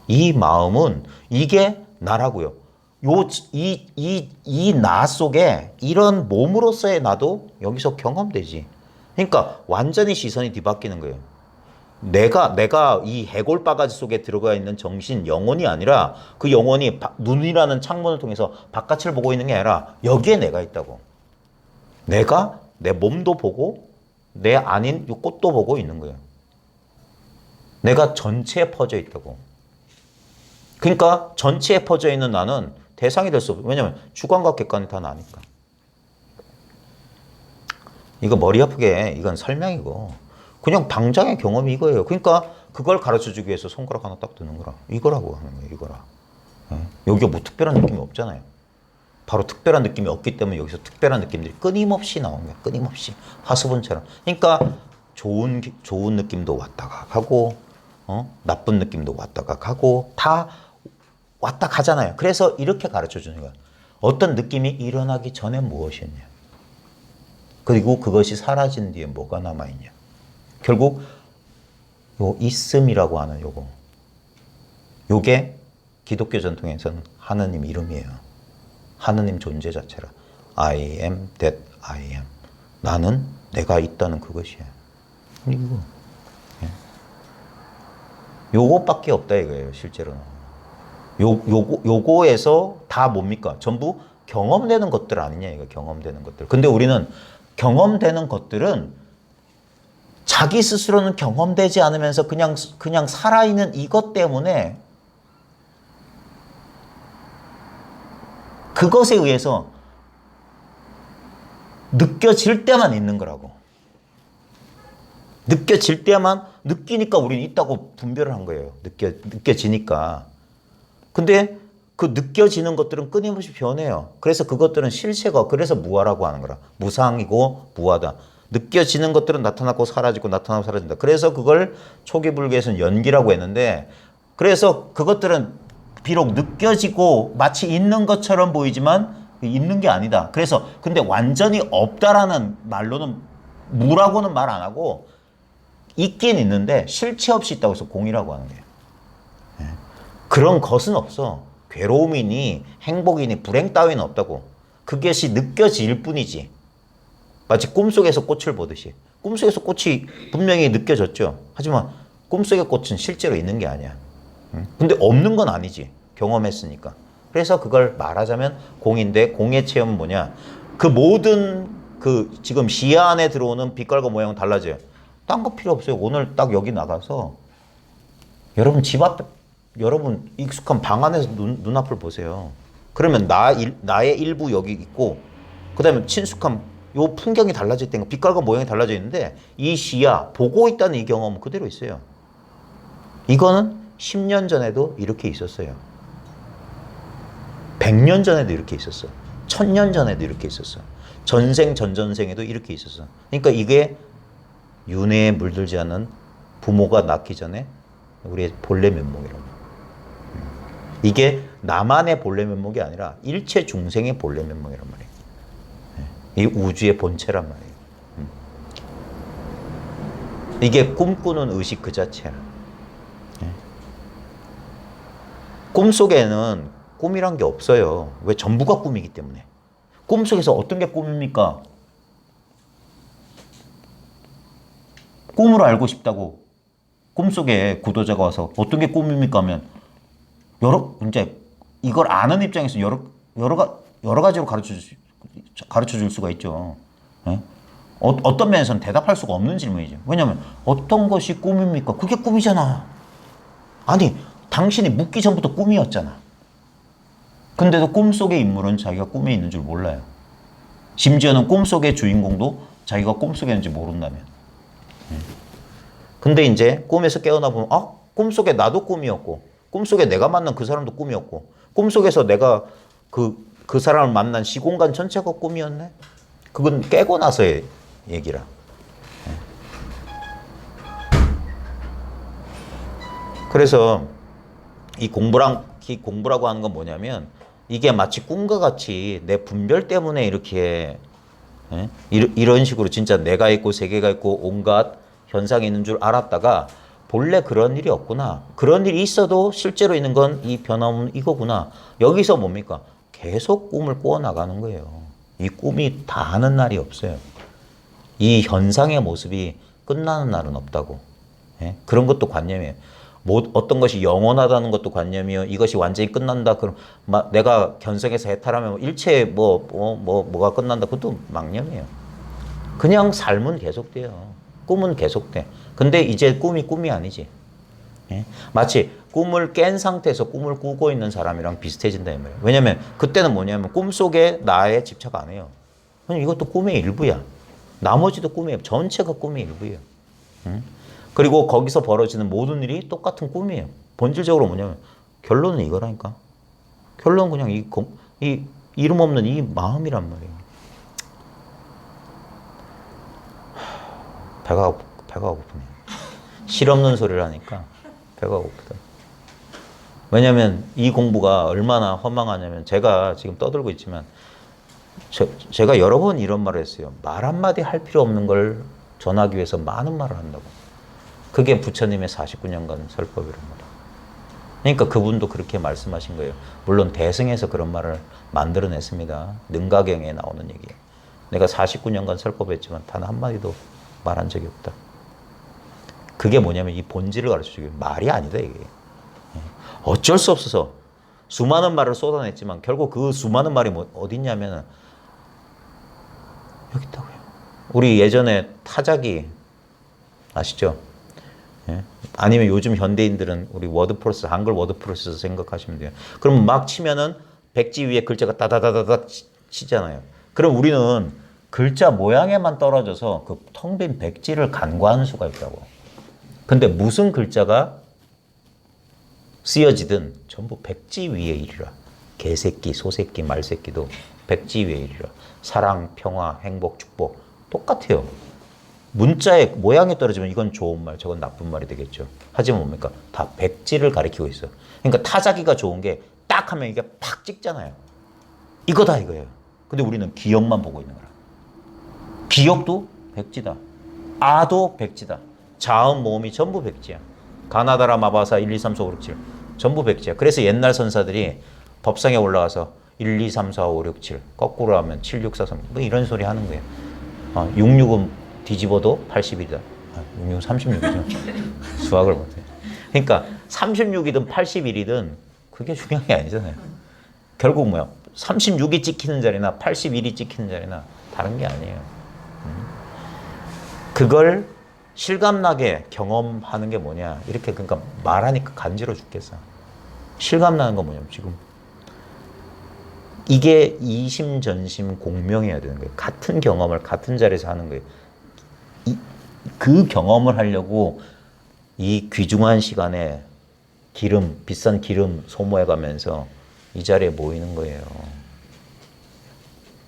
이 마음은 이게 나라고요. 이 나 속에 이런 몸으로서의 나도 여기서 경험되지. 그러니까 완전히 시선이 뒤바뀌는 거예요. 내가 이 해골 바가지 속에 들어가 있는 정신, 영혼이 아니라 그 영혼이 눈이라는 창문을 통해서 바깥을 보고 있는 게 아니라 여기에 내가 있다고. 내가 내 몸도 보고 내 아닌 이 꽃도 보고 있는 거예요. 내가 전체에 퍼져 있다고. 그러니까 전체에 퍼져 있는 나는 대상이 될 수 없어요. 왜냐하면 주관과 객관이 다 나니까. 이거 머리 아프게 이건 설명이고 그냥 당장의 경험이 이거예요. 그러니까 그걸 가르쳐주기 위해서 손가락 하나 딱 드는 거라. 이거라고 하는 거예요. 이거라. 여기가 뭐 특별한 느낌이 없잖아요. 바로 특별한 느낌이 없기 때문에 여기서 특별한 느낌들이 끊임없이 나오는 거예요. 끊임없이. 화수분처럼. 그러니까 좋은 느낌도 왔다가 가고 나쁜 느낌도 왔다가 가고 다 왔다 가잖아요. 그래서 이렇게 가르쳐 주는 거야. 어떤 느낌이 일어나기 전에 무엇이었냐. 그리고 그것이 사라진 뒤에 뭐가 남아있냐. 결국 요 있음이라고 하는 요게 기독교 전통에서는 하느님 이름이에요. 하느님 존재 자체라. I am that I am. 나는 내가 있다는 그것이야. 이거. 요것밖에 없다 이거예요, 실제로는. 요거에서 다 뭡니까? 전부 경험되는 것들 아니냐, 이거 경험되는 것들. 근데 우리는 경험되는 것들은 자기 스스로는 경험되지 않으면서 그냥 살아있는 이것 때문에 그것에 의해서 느껴질 때만 있는 거라고. 느껴질 때만 느끼니까 우리는 있다고 분별을 한 거예요. 느껴지니까. 근데 그 느껴지는 것들은 끊임없이 변해요. 그래서 그것들은 실체가, 그래서 무아라고 하는 거라. 무상이고 무아다. 느껴지는 것들은 나타나고 사라지고 나타나고 사라진다. 그래서 그걸 초기 불교에서는 연기라고 했는데, 그래서 그것들은 비록 느껴지고 마치 있는 것처럼 보이지만 있는 게 아니다. 그래서 근데 완전히 없다라는 말로는, 무라고는 말 안 하고 있긴 있는데 실체 없이 있다고 해서 공이라고 하는 거예요. 그런 것은 없어. 괴로움이니 행복이니 불행 따위는 없다고. 그것이 느껴질 뿐이지. 마치 꿈속에서 꽃을 보듯이. 꿈속에서 꽃이 분명히 느껴졌죠. 하지만 꿈속의 꽃은 실제로 있는 게 아니야. 근데 없는 건 아니지. 경험했으니까. 그래서 그걸 말하자면 공인데, 공의 체험은 뭐냐. 그 모든 지금 시야 안에 들어오는 빛깔과 모양은 달라져요. 딴 거 필요 없어요. 오늘 딱 여기 나가서 여러분 집 앞에, 여러분 익숙한 방 안에서 눈앞을 보세요. 그러면 나의 일부 여기 있고, 그 다음에 친숙한 요 풍경이 달라질 때가 빛깔과 모양이 달라져 있는데, 이 시야, 보고 있다는 이 경험은 그대로 있어요. 이거는 10년 전에도 이렇게 있었어요. 100년 전에도 이렇게 있었어. 1000년 전에도 이렇게 있었어. 전생, 전전생에도 이렇게 있었어. 그러니까 이게 윤회에 물들지 않은 부모가 낳기 전에 우리의 본래 면목이라고. 이게 나만의 본래 면목이 아니라 일체 중생의 본래 면목이란 말이에요. 이 우주의 본체란 말이에요. 이게 꿈꾸는 의식 그 자체야. 꿈속에는 꿈이란 게 없어요. 왜? 전부가 꿈이기 때문에. 꿈속에서 어떤 게 꿈입니까? 꿈을 알고 싶다고 꿈속에 구도자가 와서 어떤 게 꿈입니까 하면, 이제 이걸 아는 입장에서 여러 가지로 가르쳐 줄 수가 있죠. 예? 어떤 면에서는 대답할 수가 없는 질문이죠. 왜냐하면 어떤 것이 꿈입니까? 그게 꿈이잖아. 아니, 당신이 묻기 전부터 꿈이었잖아. 근데도 꿈속의 인물은 자기가 꿈에 있는 줄 몰라요. 심지어는 꿈속의 주인공도 자기가 꿈속에 있는지 모른다면. 근데 이제 꿈에서 깨어나 보면, 아, 꿈속에 나도 꿈이었고, 꿈속에 내가 만난 그 사람도 꿈이었고, 꿈속에서 내가 그 사람을 만난 시공간 전체가 꿈이었네? 그건 깨고 나서의 얘기라. 그래서 이 공부라고 하는 건 뭐냐면, 이게 마치 꿈과 같이 내 분별 때문에 이렇게 이런 식으로 진짜 내가 있고 세계가 있고 온갖 현상이 있는 줄 알았다가 본래 그런 일이 없구나. 그런 일이 있어도 실제로 있는 건 이 변화는 이거구나. 여기서 뭡니까? 계속 꿈을 꾸어나가는 거예요. 이 꿈이 다 하는 날이 없어요. 이 현상의 모습이 끝나는 날은 없다고. 그런 것도 관념이에요. 어떤 것이 영원하다는 것도 관념이요. 이것이 완전히 끝난다. 그럼 내가 견성해서 해탈하면 일체 뭐가 끝난다. 그것도 망념이에요. 그냥 삶은 계속돼요. 꿈은 계속돼. 근데 이제 꿈이 아니지. 마치 꿈을 깬 상태에서 꿈을 꾸고 있는 사람이랑 비슷해진다 이 말이에요. 왜냐면 그때는 뭐냐면 꿈속에 나에 집착 안 해요. 이것도 꿈의 일부야. 나머지도 꿈이에요. 전체가 꿈의 일부예요. 그리고 거기서 벌어지는 모든 일이 똑같은 꿈이에요. 본질적으로 뭐냐면 결론은 이거라니까. 결론은 그냥 이 이름 없는 이 마음이란 말이에요. 배가 고프네. 실 없는 소리를 하니까 배가 고프다. 왜냐하면 이 공부가 얼마나 허망하냐면 제가 지금 떠들고 있지만 제가 여러 번 이런 말을 했어요. 말 한마디 할 필요 없는 걸 전하기 위해서 많은 말을 한다고. 그게 부처님의 49년간 설법이랍니다. 그러니까 그분도 그렇게 말씀하신 거예요. 물론 대승에서 그런 말을 만들어냈습니다. 능가경에 나오는 얘기예요. 내가 49년간 설법했지만 단 한마디도 말한 적이 없다. 그게 뭐냐면 이 본질을 가르쳐주기 말이 아니다 이게. 어쩔 수 없어서 수많은 말을 쏟아냈지만 결국 그 수많은 말이 어디 있냐면 여기 있다고요. 우리 예전에 타자기 아시죠? 예? 아니면 요즘 현대인들은 우리 워드 프로세서, 한글 워드 프로세서 생각하시면 돼요. 그럼 막 치면은 백지 위에 글자가 따다다다다 치잖아요. 그럼 우리는 글자 모양에만 떨어져서 그 텅 빈 백지를 간과하는 수가 있다고. 근데 무슨 글자가 쓰여지든 전부 백지 위에 일이라. 개새끼, 소새끼, 말새끼도 백지 위에 일이라. 사랑, 평화, 행복, 축복 똑같아요. 문자의 모양이 떨어지면 이건 좋은 말, 저건 나쁜 말이 되겠죠. 하지만 뭡니까? 다 백지를 가리키고 있어요. 그러니까 타자기가 좋은 게 딱 하면 이게 팍 찍잖아요. 이거다 이거예요. 근데 우리는 기억만 보고 있는 거라. 기억도 백지다. 아도 백지다. 자음, 모음이 전부 백지야. 가나다라, 마바사, 1, 2, 3, 4, 5, 6, 7 전부 백지야. 그래서 옛날 선사들이 법상에 올라가서 1, 2, 3, 4, 5, 6, 7 거꾸로 하면 7, 6, 4, 3 뭐 이런 소리 하는 거예요. 6, 6은 뒤집어도 80이다. 6, 6은 36이죠. 수학을 못해. 그러니까 36이든 81이든 그게 중요한 게 아니잖아요. 결국 뭐야? 36이 찍히는 자리나 81이 찍히는 자리나 다른 게 아니에요. 그걸 실감나게 경험하는 게 뭐냐? 이렇게 그러니까 말하니까 간지러 죽겠어. 실감나는 건 뭐냐면 지금 이게 이심전심 공명해야 되는 거예요. 같은 경험을 같은 자리에서 하는 거예요. 그 경험을 하려고 이 귀중한 시간에 비싼 기름 소모해가면서 이 자리에 모이는 거예요.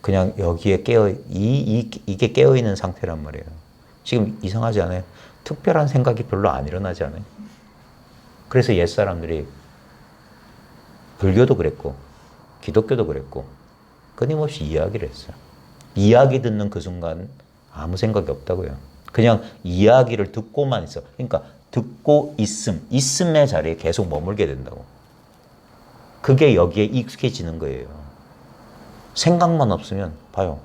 그냥 여기에 이게 깨어있는 상태란 말이에요. 지금 이상하지 않아요? 특별한 생각이 별로 안 일어나지 않아요? 그래서 옛사람들이 불교도 그랬고 기독교도 그랬고 끊임없이 이야기를 했어요. 이야기 듣는 그 순간 아무 생각이 없다고요. 그냥 이야기를 듣고만 있어. 그러니까 듣고 있음의 자리에 계속 머물게 된다고. 그게 여기에 익숙해지는 거예요. 생각만 없으면 봐요.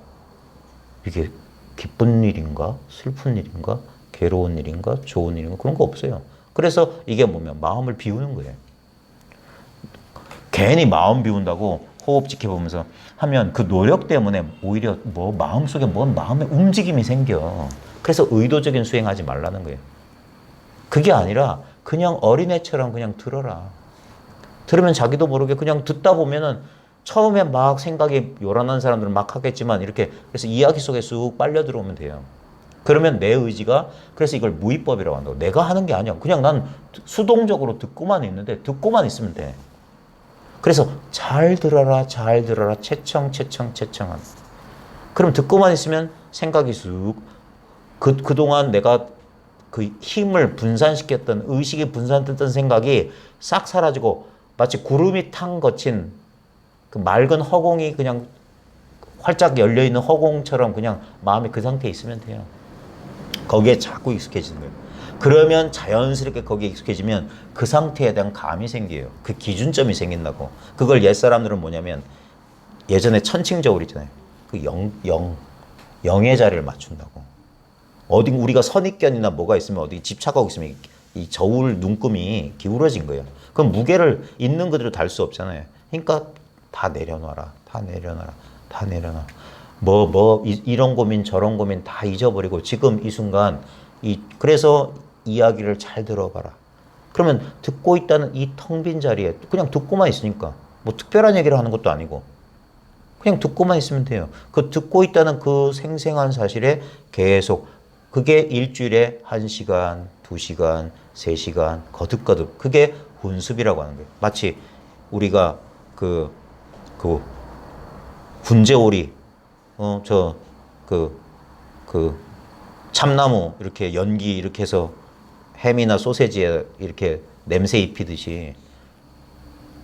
이게 기쁜 일인가? 슬픈 일인가? 괴로운 일인가? 좋은 일인가? 그런 거 없어요. 그래서 이게 뭐면 마음을 비우는 거예요. 괜히 마음 비운다고 호흡 지켜보면서 하면 그 노력 때문에 오히려 마음속에 마음의 움직임이 생겨. 그래서 의도적인 수행하지 말라는 거예요. 그게 아니라 그냥 어린애처럼 그냥 들어라. 들으면 자기도 모르게 그냥 듣다 보면은 처음에 막 생각이 요란한 사람들은 막 하겠지만 이렇게 그래서 이야기 속에 쑥 빨려 들어오면 돼요. 그러면 내 의지가 그래서 이걸 무의법이라고 한다고. 내가 하는 게 아니야. 그냥 난 수동적으로 듣고만 있는데 듣고만 있으면 돼. 그래서 잘 들어라 채청 그럼 듣고만 있으면 생각이 쑥 그동안 내가 그 힘을 분산시켰던 의식이 분산됐던 생각이 싹 사라지고 마치 구름이 탕 거친 그 맑은 허공이 그냥 활짝 열려있는 허공처럼 그냥 마음이 그 상태에 있으면 돼요. 거기에 자꾸 익숙해지는 거예요. 그러면 자연스럽게 거기에 익숙해지면 그 상태에 대한 감이 생겨요. 그 기준점이 생긴다고. 그걸 옛사람들은 뭐냐면 예전에 천칭저울 있잖아요. 그 영의 자리를 맞춘다고. 어디 우리가 선입견이나 뭐가 있으면 어디 집착하고 있으면 이 저울 눈금이 기울어진 거예요. 그럼 무게를 있는 그대로 달 수 없잖아요. 그러니까 다 내려놔라. 이런 고민 저런 고민 다 잊어버리고 지금 이 순간 그래서 이야기를 잘 들어봐라. 그러면 듣고 있다는 이 텅 빈 자리에 그냥 듣고만 있으니까 뭐 특별한 얘기를 하는 것도 아니고 그냥 듣고만 있으면 돼요. 그 듣고 있다는 그 생생한 사실에 계속 그게 일주일에 1시간, 2시간, 3시간 거듭거듭 그게 훈습이라고 하는 거예요. 마치 우리가 그 훈제오리 참나무 이렇게 연기 이렇게 해서 햄이나 소세지에 이렇게 냄새 입히듯이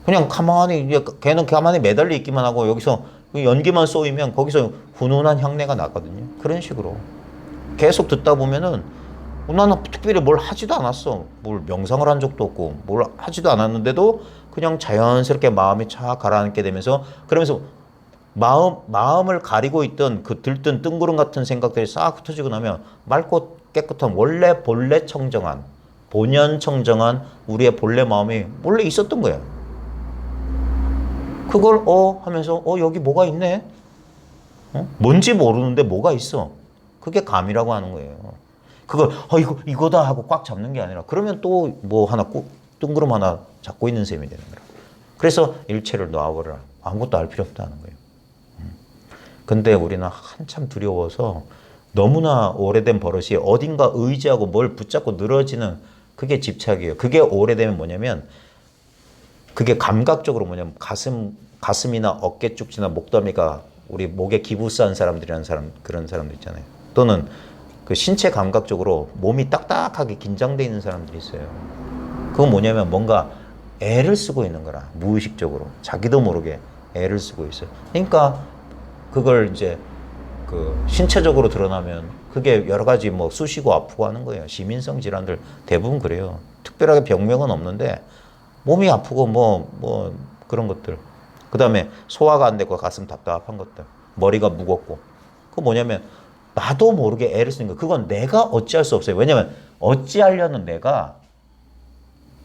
그냥 가만히 이제 걔는 가만히 매달려 있기만 하고 여기서 연기만 쏘이면 거기서 훈훈한 향내가 나거든요. 그런 식으로 계속 듣다 보면은 나는 특별히 뭘 하지도 않았어. 뭘 명상을 한 적도 없고 뭘 하지도 않았는데도 그냥 자연스럽게 마음이 쫙 가라앉게 되면서 그러면서 마음을 가리고 있던 그 들뜬 뜬구름 같은 생각들이 싹 흩어지고 나면 맑고 깨끗한 원래 본래 청정한 본연 청정한 우리의 본래 마음이 원래 있었던 거야. 그걸 하면서 여기 뭐가 있네. 뭔지 모르는데 뭐가 있어. 그게 감이라고 하는 거예요. 그걸 이거다 하고 꽉 잡는 게 아니라 그러면 또 뭐 하나 뜬구름 하나 잡고 있는 셈이 되는 거야. 그래서 일체를 놔버려라. 아무것도 알 필요 없다는 거예요. 근데 우리는 한참 두려워서 너무나 오래된 버릇이 어딘가 의지하고 뭘 붙잡고 늘어지는 그게 집착이에요. 그게 오래되면 뭐냐면 그게 감각적으로 뭐냐면 가슴이나 어깨 쪽지나 목덜미가 우리 목에 기부스한 사람들이라는 그런 사람들 있잖아요. 또는 그 신체 감각적으로 몸이 딱딱하게 긴장돼 있는 사람들이 있어요. 그건 뭐냐면 뭔가 애를 쓰고 있는 거라. 무의식적으로 자기도 모르게 애를 쓰고 있어요. 그러니까 그걸 이제 그 신체적으로 드러나면 그게 여러 가지 뭐 쑤시고 아프고 하는 거예요. 시민성 질환들 대부분 그래요. 특별하게 병명은 없는데 몸이 아프고 뭐 그런 것들. 그 다음에 소화가 안 되고 가슴 답답한 것들. 머리가 무겁고. 그거 뭐냐면 나도 모르게 애를 쓰는 거. 그건 내가 어찌할 수 없어요. 왜냐면 어찌하려는 내가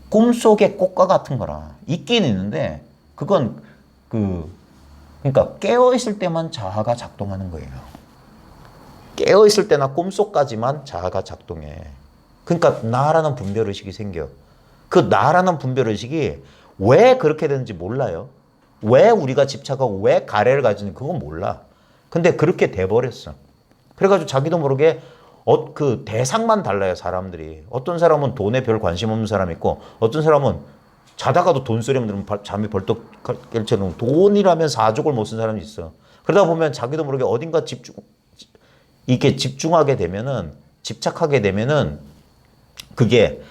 꿈속의 꽃과 같은 거라. 있긴 있는데 그건 그러니까 깨어있을 때만 자아가 작동하는 거예요. 깨어있을 때나 꿈속까지만 자아가 작동해. 그러니까 나라는 분별의식이 생겨. 그 나라는 분별의식이 왜 그렇게 되는지 몰라요. 왜 우리가 집착하고 왜 가래를 가지는지 그건 몰라. 근데 그렇게 돼버렸어. 그래가지고 자기도 모르게 그 대상만 달라요, 사람들이. 어떤 사람은 돈에 별 관심 없는 사람이 있고 어떤 사람은 자다가도 돈 소리만 들으면 잠이 벌떡 깰 채로 돈이라면 사족을 못 쓴 사람이 있어. 그러다 보면 자기도 모르게 어딘가 이렇게 집중하게 되면은 집착하게 되면은 그게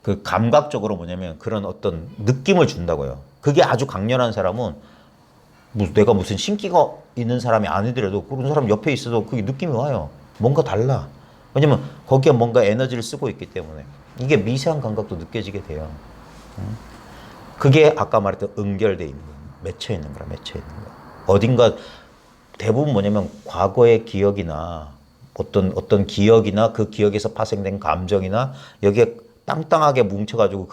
그 감각적으로 뭐냐면 그런 어떤 느낌을 준다고요. 그게 아주 강렬한 사람은 내가 무슨 신기가 있는 사람이 아니더라도 그런 사람 옆에 있어도 그게 느낌이 와요. 뭔가 달라. 왜냐면 거기에 뭔가 에너지를 쓰고 있기 때문에 이게 미세한 감각도 느껴지게 돼요. 그게 아까 말했던 응결돼 있는 거예요. 맺혀 있는 거라, 맺혀 있는 거. 어딘가 대부분 뭐냐면 과거의 기억이나 어떤 기억이나 그 기억에서 파생된 감정이나 여기에 땅땅하게 뭉쳐가지고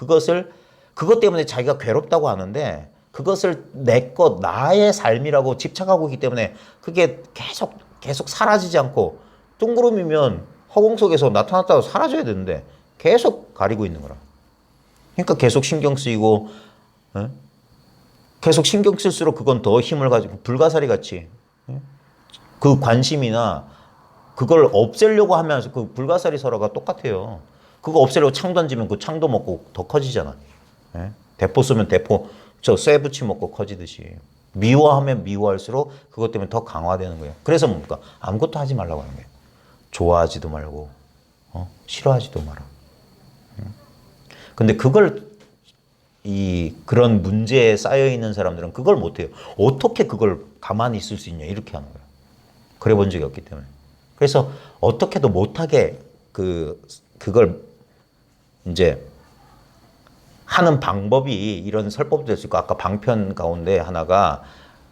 그것 때문에 자기가 괴롭다고 하는데 그것을 내 것, 나의 삶이라고 집착하고 있기 때문에 그게 계속 사라지지 않고 둥그름이면 허공 속에서 나타났다고 사라져야 되는데 계속 가리고 있는 거라. 그러니까 계속 신경 쓰이고 계속 신경 쓸수록 그건 더 힘을 가지고 불가사리 같이 그 관심이나 그걸 없애려고 하면서 그 불가사리 설화가 똑같아요. 그거 없애려고 창 던지면 그 창도 먹고 더 커지잖아. 대포 쏘면 대포 쇠붙이 먹고 커지듯이 미워하면 미워할수록 그것 때문에 더 강화되는 거예요. 그래서 뭡니까? 아무것도 하지 말라고 하는 거예요. 좋아하지도 말고 싫어하지도 마라. 근데 그런 문제에 쌓여 있는 사람들은 그걸 못해요. 어떻게 그걸 가만히 있을 수 있냐 이렇게 하는 거예요. 그래 본 적이 없기 때문에. 그래서 어떻게도 못하게 그걸 이제 하는 방법이 이런 설법도 될 수 있고 아까 방편 가운데 하나가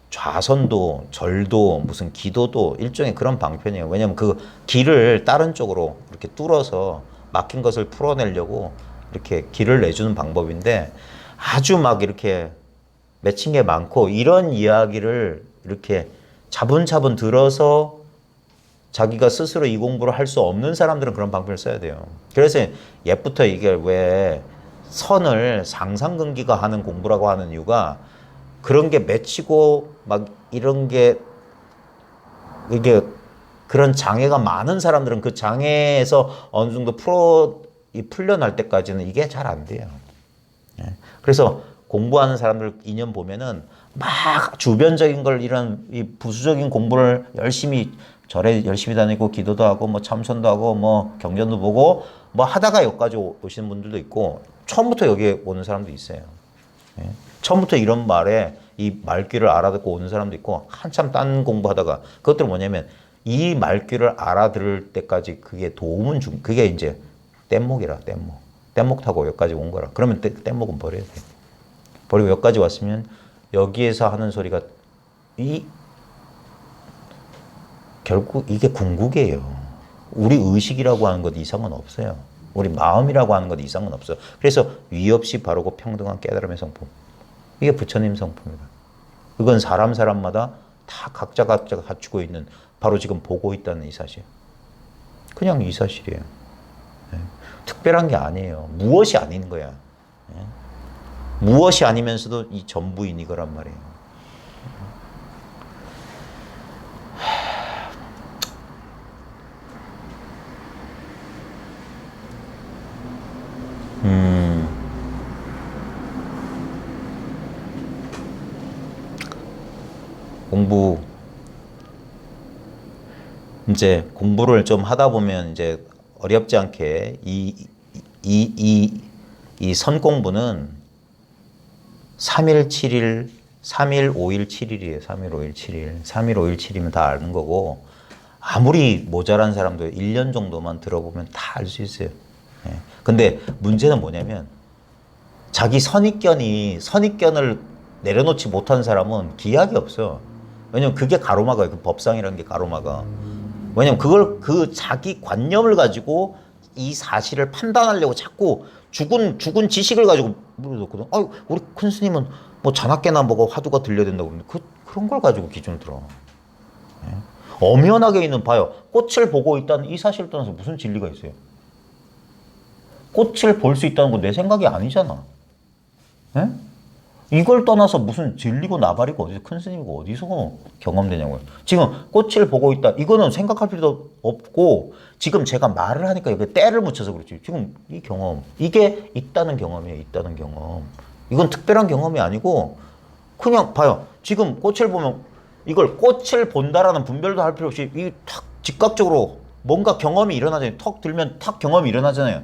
좌선도 절도 무슨 기도도 일종의 그런 방편이에요. 왜냐하면 그 길을 다른 쪽으로 이렇게 뚫어서 막힌 것을 풀어내려고 이렇게 길을 내주는 방법인데 아주 막 이렇게 맺힌 게 많고 이런 이야기를 이렇게 차분차분 들어서 자기가 스스로 이 공부를 할 수 없는 사람들은 그런 방법을 써야 돼요. 그래서 옛부터 이게 왜 선을 상상근기가 하는 공부라고 하는 이유가 그런 게 맺히고 막 이런 게 이게 그런 장애가 많은 사람들은 그 장애에서 어느 정도 풀려날 때까지는 이게 잘 안 돼요. 그래서 공부하는 사람들 인연 보면은 막 주변적인 걸 이런 이 부수적인 공부를 열심히 절에 열심히 다니고 기도도 하고 뭐 참선도 하고 뭐 경전도 보고 뭐 하다가 여기까지 오시는 분들도 있고 처음부터 여기에 오는 사람도 있어요. 처음부터 이런 말에 이 말귀를 알아듣고 오는 사람도 있고 한참 딴 공부하다가 그것들은 뭐냐면 이 말귀를 알아들을 때까지 그게 도움은 준 그게 이제 뗏목이라 뗏목 타고 여기까지 온 거라. 그러면 뗏목은 버려야 돼. 버리고 여기까지 왔으면 여기에서 하는 소리가 이 결국 이게 궁극이에요. 우리 의식이라고 하는 것 이상은 없어요. 우리 마음이라고 하는 것 이상은 없어요. 그래서 위 없이 바르고 평등한 깨달음의 성품. 이게 부처님 성품이다. 그건 사람마다 다 각자 갖추고 있는 바로 지금 보고 있다는 이 사실. 그냥 이 사실이에요. 네. 특별한 게 아니에요. 무엇이 아닌 거야. 네. 무엇이 아니면서도 이 전부인 이거란 말이에요. 이제 공부를 좀 하다 보면 이제 어렵지 않게 이 선공부는 3일 7일, 3일 5일 7일이에요. 3일 5일 7일. 3일 5일 7일이면 다 아는 거고 아무리 모자란 사람도 1년 정도만 들어보면 다 알 수 있어요. 예. 근데 문제는 뭐냐면 자기 선입견을 내려놓지 못한 사람은 기약이 없어. 왜냐면 그게 가로막아요. 그 법상이라는 게 가로막아. 왜냐면 그걸 그 자기 관념을 가지고 이 사실을 판단하려고 자꾸 죽은 지식을 가지고 물어줬거든. 우리 큰 스님은 뭐 자나깨나 뭐가 화두가 들려야 된다고 그러는데 그런 걸 가지고 기준을 들어. 예? 엄연하게 있는 봐요. 꽃을 보고 있다는 이 사실을 떠나서 무슨 진리가 있어요? 꽃을 볼 수 있다는 건 내 생각이 아니잖아. 예? 이걸 떠나서 무슨 진리고 나발이고 어디서 큰 스님이고 어디서 경험되냐고요. 지금 꽃을 보고 있다. 이거는 생각할 필요도 없고 지금 제가 말을 하니까 여기 때를 묻혀서 그렇지. 지금 이 경험. 이게 있다는 경험이에요. 있다는 경험. 이건 특별한 경험이 아니고 그냥 봐요. 지금 꽃을 보면 이걸 꽃을 본다라는 분별도 할 필요 없이 이 탁 즉각적으로 뭔가 경험이 일어나잖아요. 턱 들면 탁 경험이 일어나잖아요.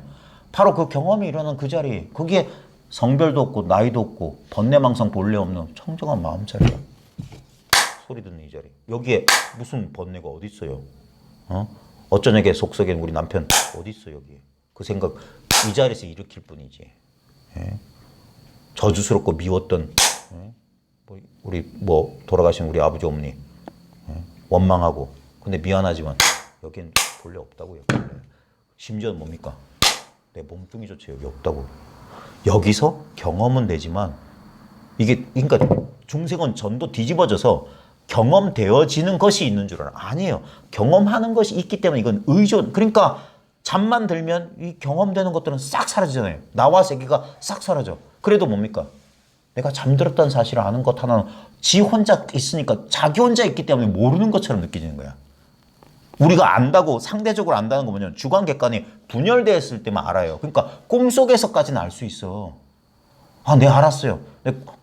바로 그 경험이 일어나는 그 자리. 그게 성별도 없고 나이도 없고 번뇌망상 본래 없는 청정한 마음자리야. 소리 듣는 이 자리. 여기에 무슨 번뇌가 어디 있어요? 어쩌냐게 속썩이는 우리 남편 어디 있어 여기에? 그 생각 이 자리에서 일으킬 뿐이지. 예? 저주스럽고 미웠던 예? 우리 돌아가신 우리 아버지 어머니 예? 원망하고 근데 미안하지만 여기는 본래 없다고요. 심지어는 뭡니까? 내 몸뚱이조차 여기 없다고. 여기서 경험은 되지만 이게 그러니까 중생은 전도 뒤집어져서 경험되어지는 것이 있는 줄 알아. 아니에요. 경험하는 것이 있기 때문에 이건 의존. 그러니까 잠만 들면 이 경험되는 것들은 싹 사라지잖아요. 나와 세계가 싹 사라져. 그래도 뭡니까? 내가 잠들었다는 사실을 아는 것 하나는 지 혼자 있으니까 자기 혼자 있기 때문에 모르는 것처럼 느껴지는 거야. 우리가 안다고 상대적으로 안다는 거 뭐냐면 주관객관이 분열되었을 때만 알아요. 그러니까 꿈속에서까지는 알 수 있어. 네 알았어요.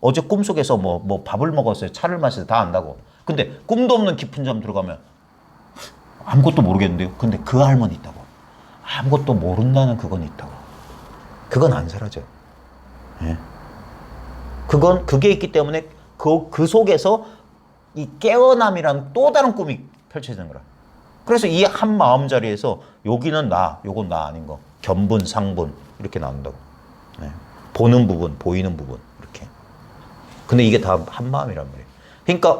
어제 꿈속에서 뭐 밥을 먹었어요. 차를 마셔서 다 안다고. 근데 꿈도 없는 깊은 잠 들어가면 아무것도 모르겠는데요. 근데 그 할머니 있다고. 아무것도 모른다는 그건 있다고. 그건 안 사라져. 예? 그게 있기 때문에 그 속에서 이 깨어남이라는 또 다른 꿈이 펼쳐지는 거라. 그래서 이 한 마음자리에서 여기는 나, 요건 나 아닌 거. 견분, 상분 이렇게 나온다고. 네. 보는 부분, 보이는 부분 이렇게. 근데 이게 다 한 마음이란 말이에요. 그러니까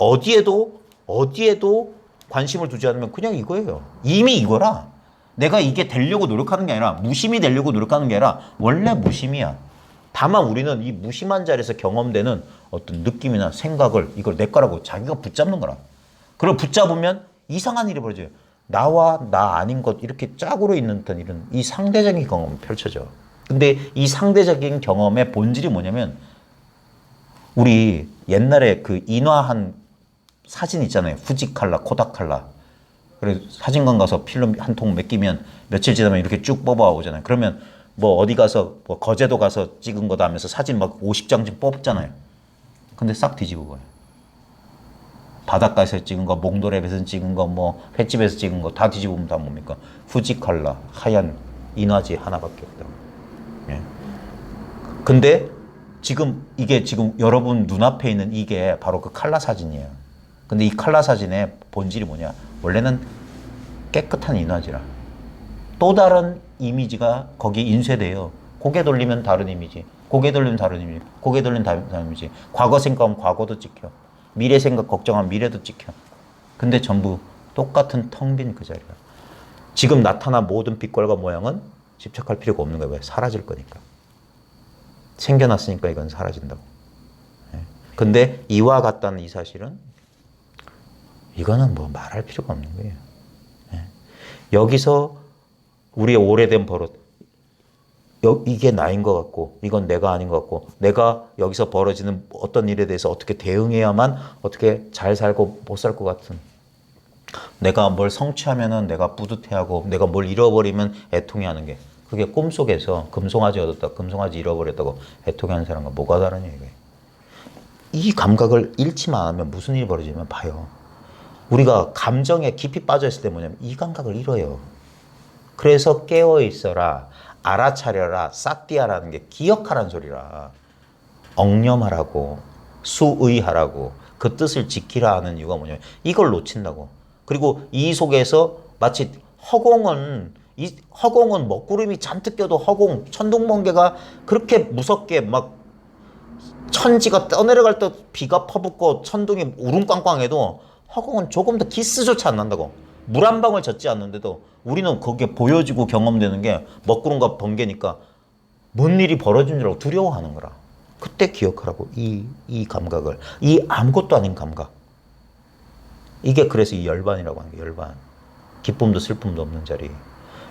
어디에도 관심을 두지 않으면 그냥 이거예요. 이미 이거라. 내가 이게 되려고 노력하는 게 아니라 무심이 되려고 노력하는 게 아니라 원래 무심이야. 다만 우리는 이 무심한 자리에서 경험되는 어떤 느낌이나 생각을 이걸 내 거라고 자기가 붙잡는 거라. 그걸 붙잡으면 이상한 일이 벌어져요. 나와 나 아닌 것 이렇게 짝으로 있는 듯한 이런 이 상대적인 경험이 펼쳐져. 근데 이 상대적인 경험의 본질이 뭐냐면 우리 옛날에 그 인화한 사진 있잖아요. 후지칼라, 코닥칼라. 그래서 사진관 가서 필름 한 통 맡기면 며칠 지나면 이렇게 쭉 뽑아 오잖아요. 그러면 뭐 어디 가서 뭐 거제도 가서 찍은 거다 하면서 사진 막 50장씩 뽑잖아요. 근데 싹 뒤집어 봐요. 바닷가에서 찍은 거, 몽돌앱에서 찍은 거, 뭐 횟집에서 찍은 거 다 뒤집으면 다 뭡니까? 후지칼라, 하얀 인화지 하나밖에 없다. 예. 근데 지금 이게 지금 여러분 눈앞에 있는 이게 바로 그 칼라 사진이에요. 근데 이 칼라 사진의 본질이 뭐냐? 원래는 깨끗한 인화지라. 또 다른 이미지가 거기에 인쇄돼요. 고개 돌리면 다른 이미지, 고개 돌리면 다른 이미지, 고개 돌리면 다른 이미지. 과거 생각하면 과거도 찍혀. 미래 생각 걱정하면 미래도 찍혀. 근데 전부 똑같은 텅 빈 그 자리야. 지금 나타난 모든 빛깔과 모양은 집착할 필요가 없는 거예요. 왜? 사라질 거니까. 생겨났으니까 이건 사라진다고. 예. 근데 이와 같다는 이 사실은 이거는 뭐 말할 필요가 없는 거예요. 예. 여기서 우리의 오래된 버릇, 이게 나인 것 같고 이건 내가 아닌 것 같고 내가 여기서 벌어지는 어떤 일에 대해서 어떻게 대응해야만 어떻게 잘 살고 못 살 것 같은, 내가 뭘 성취하면은 내가 뿌듯해하고 내가 뭘 잃어버리면 애통해하는 게, 그게 꿈속에서 금송아지 얻었다 금송아지 잃어버렸다고 애통해하는 사람과 뭐가 다르냐 이거예요. 이 감각을 잃지만 않으면 무슨 일이 벌어지면 봐요. 우리가 감정에 깊이 빠져 있을 때 뭐냐면 이 감각을 잃어요. 그래서 깨어 있어라, 알아차려라, 싹디하라는 게 기억하라는 소리라. 억념하라고, 수의하라고, 그 뜻을 지키라 하는 이유가 뭐냐면 이걸 놓친다고. 그리고 이 속에서 마치 허공은 먹구름이 잔뜩 껴도 허공, 천둥번개가 그렇게 무섭게 막 천지가 떠내려갈 때 비가 퍼붓고 천둥이 우릉꽝꽝해도 허공은 조금 더 기스조차 안 난다고. 물 한 방울 젖지 않는데도 우리는 거기에 보여지고 경험되는 게 먹구름과 번개니까 뭔 일이 벌어진 줄 알고 두려워하는 거라. 그때 기억하라고. 이 감각을. 이 아무것도 아닌 감각. 이게 그래서 이 열반이라고 하는 게 열반. 기쁨도 슬픔도 없는 자리.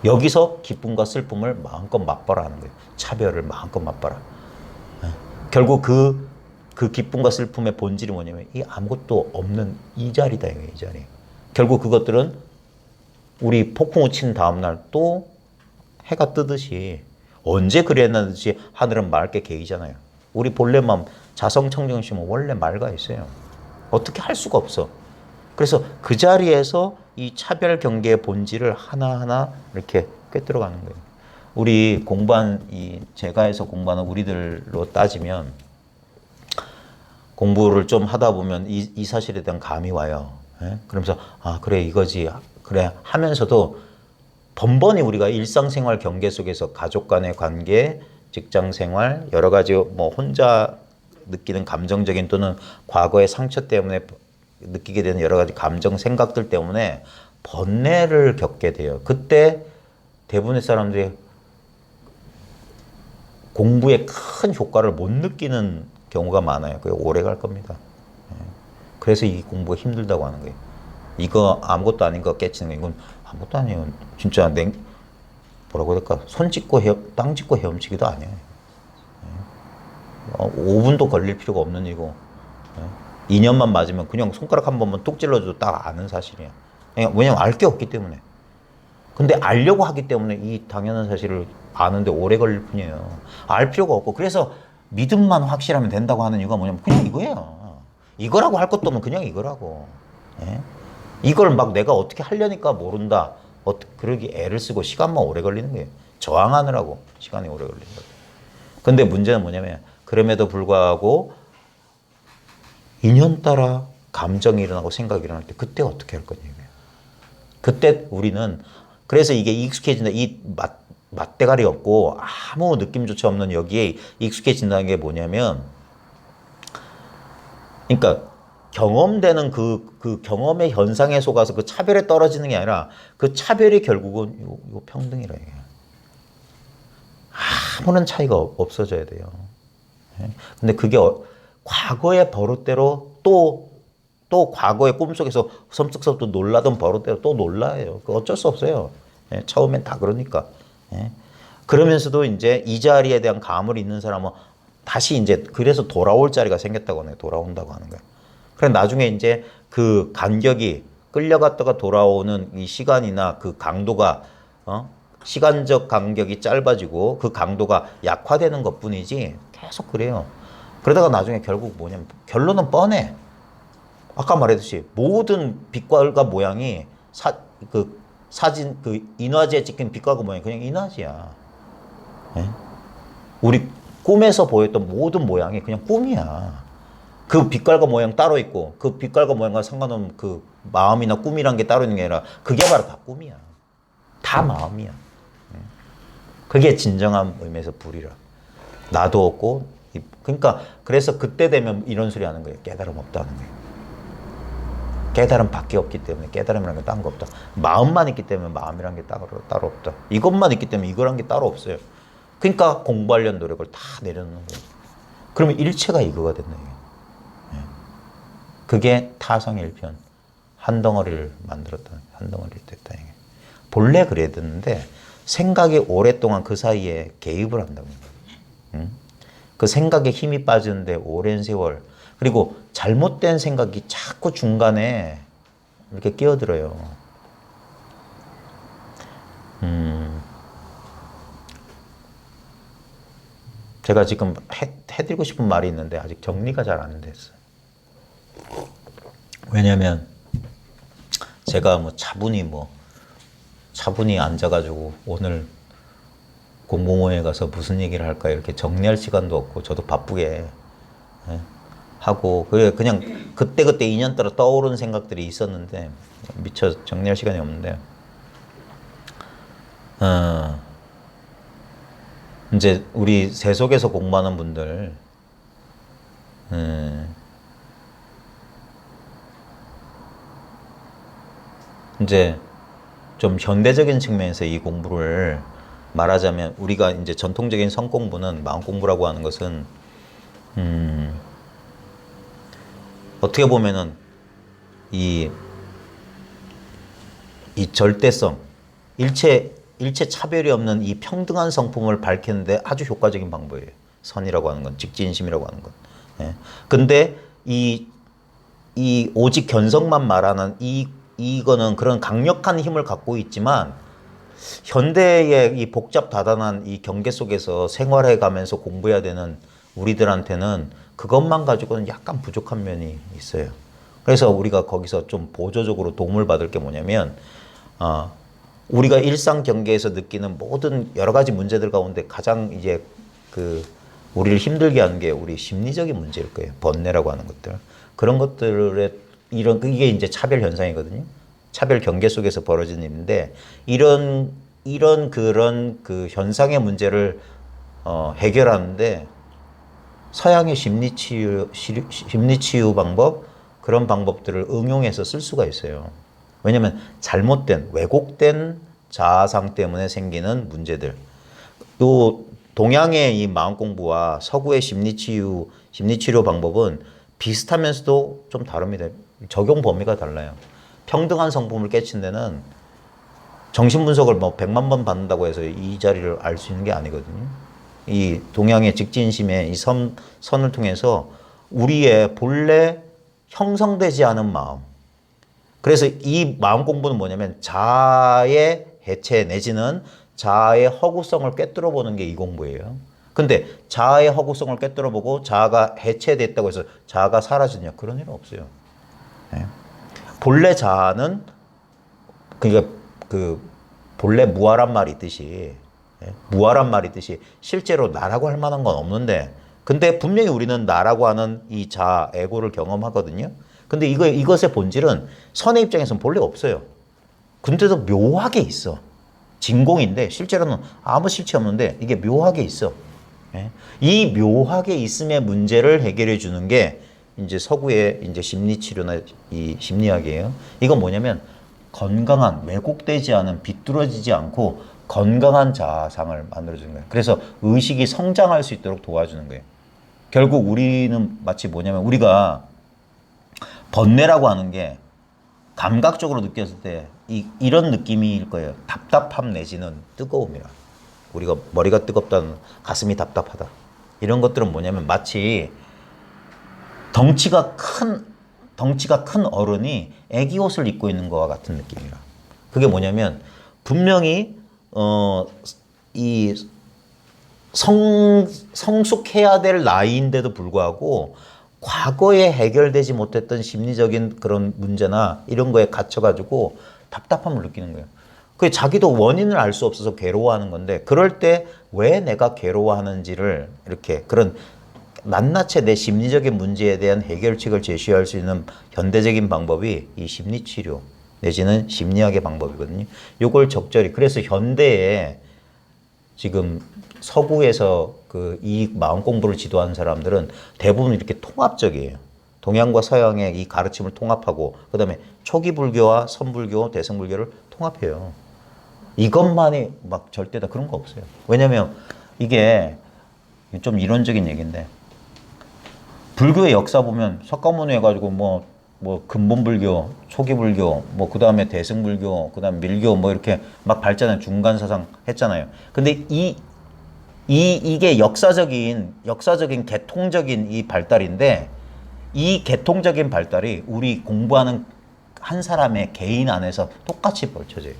여기서 기쁨과 슬픔을 마음껏 맛봐라 하는 거예요. 차별을 마음껏 맛봐라. 결국 그 기쁨과 슬픔의 본질이 뭐냐면 이 아무것도 없는 이 자리다, 이 자리. 결국 그것들은 우리 폭풍우 친 다음날 또 해가 뜨듯이 언제 그랬는지 하늘은 맑게 개이잖아요. 우리 본래 마음 자성청정심은 원래 맑아 있어요. 어떻게 할 수가 없어. 그래서 그 자리에서 이 차별 경계의 본질을 하나하나 이렇게 꿰뚫어가는 거예요. 우리 공부한 제가 해서 공부하는 우리들로 따지면 공부를 좀 하다 보면 이 사실에 대한 감이 와요. 예? 그러면서 그래 이거지 그래 하면서도 번번이 우리가 일상생활 경계 속에서 가족 간의 관계, 직장생활, 여러 가지 뭐 혼자 느끼는 감정적인 또는 과거의 상처 때문에 느끼게 되는 여러 가지 감정, 생각들 때문에 번뇌를 겪게 돼요. 그때 대부분의 사람들이 공부에 큰 효과를 못 느끼는 경우가 많아요. 그게 오래 갈 겁니다. 그래서 이 공부가 힘들다고 하는 거예요. 이거 아무것도 아닌 거 깨치는 거, 이건 아무것도 아니에요. 진짜 뭐라고 해야 될까? 땅 짚고 헤엄치기도 아니에요. 5분도 걸릴 필요가 없는 일이고 2년만 맞으면 그냥 손가락 한 번만 뚝 찔러줘도 딱 아는 사실이야. 왜냐면 알 게 없기 때문에. 근데 알려고 하기 때문에 이 당연한 사실을 아는데 오래 걸릴 뿐이에요. 알 필요가 없고. 그래서 믿음만 확실하면 된다고 하는 이유가 뭐냐면 그냥 이거예요. 이거라고 할 것도 없으면 그냥 이거라고. 예? 이걸 막 내가 어떻게 하려니까 모른다. 그러기 애를 쓰고 시간만 오래 걸리는 거예요. 저항하느라고 시간이 오래 걸리는 거예요. 근데 문제는 뭐냐면 그럼에도 불구하고 인연 따라 감정이 일어나고 생각이 일어날 때 그때 어떻게 할 거냐. 그때 우리는 그래서 이게 익숙해진다. 이 맛대가리 없고 아무 느낌조차 없는 여기에 익숙해진다는 게 뭐냐면, 그러니까 경험되는 그 경험의 현상에 속아서 그 차별에 떨어지는 게 아니라 그 차별이 결국은 요 평등이라 이게. 아무런 차이가 없어져야 돼요. 근데 그게 과거의 버릇대로 또 과거의 꿈속에서 섬뜩섬뜩 놀라던 버릇대로 또 놀라요. 그 어쩔 수 없어요. 처음엔 다 그러니까. 그러면서도 이제 이 자리에 대한 감을 잃는 사람은 다시 이제 그래서 돌아올 자리가 생겼다고 하네요. 돌아온다고 하는 거예요. 그래 나중에 이제 그 간격이 끌려갔다가 돌아오는 이 시간이나 그 강도가 시간적 간격이 짧아지고 그 강도가 약화되는 것뿐이지 계속 그래요. 그러다가 나중에 결국 뭐냐면 결론은 뻔해. 아까 말했듯이 모든 빛깔과 모양이 사진 인화지에 찍힌 빛깔과 모양이 그냥 인화지야. 예? 우리 꿈에서 보였던 모든 모양이 그냥 꿈이야. 그 빛깔과 모양 따로 있고 그 빛깔과 모양과 상관없는 그 마음이나 꿈이란 게 따로 있는 게 아니라 그게 바로 다 꿈이야. 다 마음이야. 그게 진정한 의미에서 불이라. 나도 없고 그러니까 그래서 그때 되면 이런 소리 하는 거예요. 깨달음 없다는 거예요. 깨달음 밖에 없기 때문에 깨달음이라는 게 딴 거 없다. 마음만 있기 때문에 마음이라는 게 따로 없다. 이것만 있기 때문에 이거란 게 따로 없어요. 그러니까 공부하려는 노력을 다 내려놓는 거예요. 그러면 일체가 이거가 된다. 그게 타성의 일편. 한 덩어리를 만들었다. 한 덩어리를 됐다. 본래 그래야 되는데 생각이 오랫동안 그 사이에 개입을 한다고. 그 생각에 힘이 빠지는데 오랜 세월 그리고 잘못된 생각이 자꾸 중간에 이렇게 끼어들어요. 제가 지금 해드리고 싶은 말이 있는데 아직 정리가 잘 안 됐어요. 왜냐면 제가 차분히 앉아가지고 오늘 공공모에 가서 무슨 얘기를 할까 이렇게 정리할 시간도 없고 저도 바쁘게 하고 그냥 그때 인연 따라 떠오르는 생각들이 있었는데 미처 정리할 시간이 없는데 이제 우리 세속에서 공부하는 분들 이제 좀 현대적인 측면에서 이 공부를 말하자면 우리가 이제 전통적인 성 공부는 마음 공부라고 하는 것은 어떻게 보면은 이 절대성 일체 차별이 없는 이 평등한 성품을 밝히는데 아주 효과적인 방법이에요. 선이라고 하는 건 직진심이라고 하는 건. 예. 근데 이 오직 견성만 말하는 이거는 그런 강력한 힘을 갖고 있지만 현대의 이 복잡 다단한 이 경계 속에서 생활해 가면서 공부해야 되는 우리들한테는 그것만 가지고는 약간 부족한 면이 있어요. 그래서 우리가 거기서 좀 보조적으로 도움을 받을 게 뭐냐면 우리가 일상 경계에서 느끼는 모든 여러 가지 문제들 가운데 가장 이제 우리를 힘들게 하는 게 우리 심리적인 문제일 거예요. 번뇌라고 하는 것들. 그런 것들에 이게 이제 차별 현상이거든요. 차별 경계 속에서 벌어진 일인데 이런 그런 그 현상의 문제를 해결하는데 서양의 심리치유 방법 그런 방법들을 응용해서 쓸 수가 있어요. 왜냐하면 잘못된 왜곡된 자아상 때문에 생기는 문제들. 또 동양의 이 마음 공부와 서구의 심리치료 방법은 비슷하면서도 좀 다릅니다. 적용 범위가 달라요. 평등한 성품을 깨친 데는 정신분석을 100만 번 받는다고 해서 이 자리를 알 수 있는 게 아니거든요. 이 동양의 직진심의 이 선을 통해서 우리의 본래 형성되지 않은 마음. 그래서 이 마음 공부는 뭐냐면 자아의 해체 내지는 자아의 허구성을 꿰뚫어 보는 게 이 공부예요. 근데 자아의 허구성을 꿰뚫어 보고 자아가 해체됐다고 해서 자아가 사라지냐 그런 일은 없어요. 네. 본래 자아는 그러니까 본래 무아란 말이 있듯이 무아란 말이 있듯이 실제로 나라고 할 만한 건 없는데 근데 분명히 우리는 나라고 하는 이 자아 에고를 경험하거든요. 근데 이것의 본질은 선의 입장에서는 본래 없어요. 근데도 묘하게 있어. 진공인데 실제로는 아무 실체 없는데 이게 묘하게 있어. 이 묘하게 있음의 문제를 해결해 주는 게 이제 서구의 이제 심리치료나 이 심리학이에요. 이건 뭐냐면 건강한 왜곡되지 않은 비뚤어지지 않고 건강한 자아상을 만들어주는 거예요. 그래서 의식이 성장할 수 있도록 도와주는 거예요. 결국 우리는 마치 뭐냐면 우리가 번뇌라고 하는 게 감각적으로 느꼈을 때 이런 느낌일 거예요. 답답함 내지는 뜨거움이라. 우리가 머리가 뜨겁다는 가슴이 답답하다. 이런 것들은 뭐냐면 마치 덩치가 큰 어른이 애기 옷을 입고 있는 것과 같은 느낌이라. 그게 뭐냐면 분명히 이 성숙해야 될 나이인데도 불구하고 과거에 해결되지 못했던 심리적인 그런 문제나 이런 거에 갇혀가지고 답답함을 느끼는 거예요. 그 자기도 원인을 알 수 없어서 괴로워하는 건데 그럴 때 왜 내가 괴로워하는지를 이렇게 그런 낱낱이 내 심리적인 문제에 대한 해결책을 제시할 수 있는 현대적인 방법이 이 심리치료 내지는 심리학의 방법이거든요. 요걸 적절히 그래서 현대에 지금 서구에서 그 이 마음 공부를 지도하는 사람들은 대부분 이렇게 통합적이에요. 동양과 서양의 이 가르침을 통합하고 그다음에 초기 불교와 선불교, 대승불교를 통합해요. 이것만이 막 절대 다 그런 거 없어요. 왜냐면 이게 좀 이론적인 얘기인데 불교의 역사 보면 석가모니 해가지고 뭐 근본불교, 초기불교, 뭐 그 다음에 대승불교, 그 다음 밀교 뭐 이렇게 막 발전한 중간사상 했잖아요. 근데 이게 역사적인 개통적인 이 발달인데 이 개통적인 발달이 우리 공부하는 한 사람의 개인 안에서 똑같이 벌쳐져요.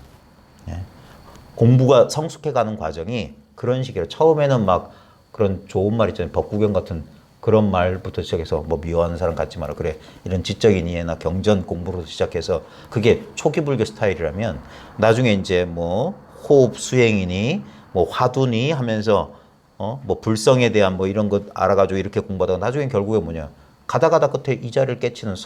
예. 공부가 성숙해가는 과정이 그런 식이에요. 처음에는 막 그런 좋은 말 있잖아요. 법구경 같은 그런 말부터 시작해서 뭐 미워하는 사람 갖지 마라. 그래. 이런 지적인 이해나 경전 공부로 시작해서 그게 초기 불교 스타일이라면 나중에 이제 뭐 호흡 수행이니 뭐 화두니 하면서 뭐 불성에 대한 뭐 이런 것 알아가지고 이렇게 공부하다가 나중에 결국에 뭐냐. 가다 끝에 이 자리를 깨치는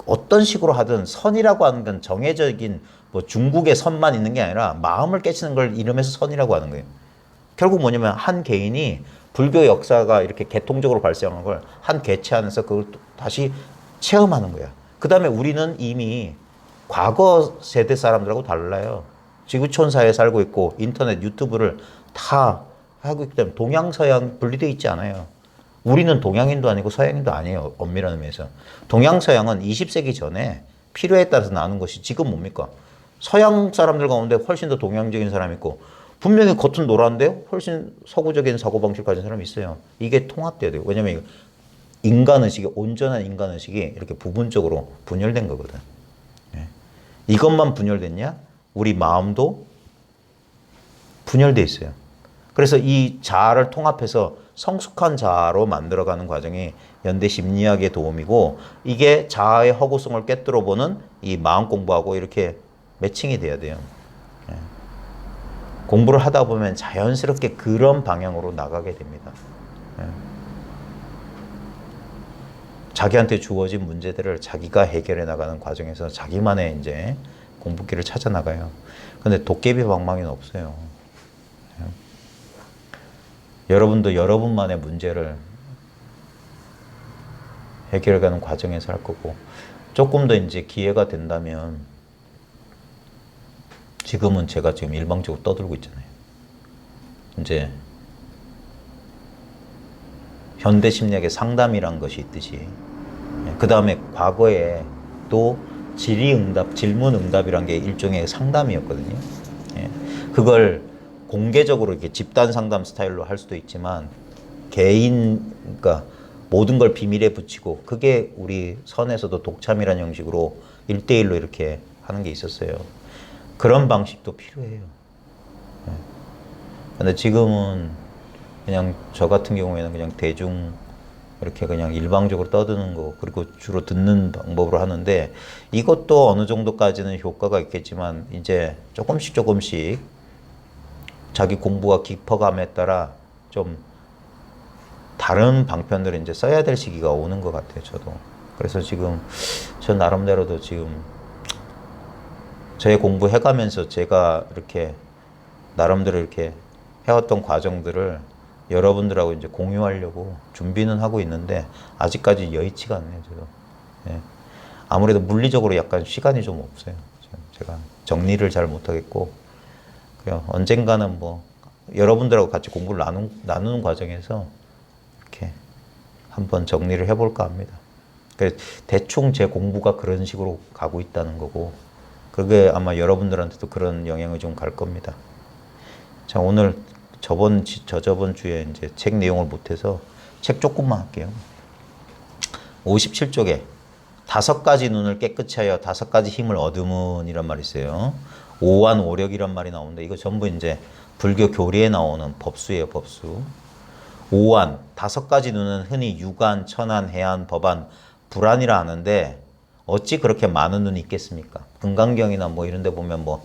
어떤 식으로 하든 선이라고 하는 건 정해적인 뭐 중국의 선만 있는 게 아니라 마음을 깨치는 걸 이름해서 선이라고 하는 거예요. 결국 뭐냐면 한 개인이 불교 역사가 이렇게 개통적으로 발생한 걸 한 개체 안에서 그걸 또 다시 체험하는 거야. 그 다음에 우리는 이미 과거 세대 사람들하고 달라요. 지구촌 사회에 살고 있고 인터넷 유튜브를 다 하고 있기 때문에 동양 서양 분리되어 있지 않아요. 우리는 동양인도 아니고 서양인도 아니에요. 엄밀한 의미에서. 동양 서양은 20세기 전에 필요에 따라서 나눈 것이 지금 뭡니까? 서양 사람들 가운데 훨씬 더 동양적인 사람이 있고 분명히 겉은 노란데 훨씬 서구적인 사고방식 가진 사람이 있어요. 이게 통합돼야 돼요. 왜냐면 인간의식이 온전한 인간의식이 이렇게 부분적으로 분열된 거거든. 예. 이것만 분열됐냐? 우리 마음도 분열돼 있어요. 그래서 이 자아를 통합해서 성숙한 자아로 만들어가는 과정이 연대 심리학의 도움이고 이게 자아의 허구성을 꿰뚫어보는 이 마음 공부하고 이렇게 매칭이 돼야 돼요. 예. 공부를 하다 보면 자연스럽게 그런 방향으로 나가게 됩니다. 예. 자기한테 주어진 문제들을 자기가 해결해 나가는 과정에서 자기만의 이제 공부길을 찾아 나가요. 근데 도깨비 방망이는 없어요. 예. 여러분도 여러분만의 문제를 해결해가는 과정에서 할 거고 조금 더 이제 기회가 된다면 지금은 제가 지금 일방적으로 떠들고 있잖아요. 이제 현대 심리학의 상담이란 것이 있듯이 그 다음에 과거에 또 질의응답, 질문응답이란 게 일종의 상담이었거든요. 그걸 공개적으로 이렇게 집단 상담 스타일로 할 수도 있지만 그러니까 모든 걸 비밀에 붙이고 그게 우리 선에서도 독참이라는 형식으로 1대1로 이렇게 하는 게 있었어요. 그런 방식도 필요해요. 근데 지금은 그냥 저 같은 경우에는 그냥 대중 이렇게 그냥 일방적으로 떠드는 거 그리고 주로 듣는 방법으로 하는데 이것도 어느 정도까지는 효과가 있겠지만 이제 조금씩 자기 공부가 깊어감에 따라 좀 다른 방편들을 이제 써야 될 시기가 오는 것 같아요, 저도. 그래서 지금 저 나름대로도 지금 제 공부해가면서 제가 이렇게 나름대로 이렇게 해왔던 과정들을 여러분들하고 이제 공유하려고 준비는 하고 있는데 아직까지 여의치가 않네요, 저도. 예. 아무래도 물리적으로 약간 시간이 좀 없어요. 제가 정리를 잘 못하겠고 그냥 언젠가는 뭐 여러분들하고 같이 공부를 나누는 과정에서 이렇게 한번 정리를 해볼까 합니다. 대충 제 공부가 그런 식으로 가고 있다는 거고 그게 아마 여러분들한테도 그런 영향이 좀 갈 겁니다. 자, 오늘 저저번 주에 이제 책 내용을 못해서 책 조금만 할게요. 57쪽에 5가지 눈을 깨끗이 하여 5가지 힘을 얻으면 이란 말이 있어요. 오완오력이란 말이 나오는데 이거 전부 이제 불교 교리에 나오는 법수예요, 법수. 오완, 5가지 눈은 흔히 유관, 천안, 해안, 법안, 불안이라 하는데 어찌 그렇게 많은 눈이 있겠습니까? 금강경이나 뭐 이런 데 보면 뭐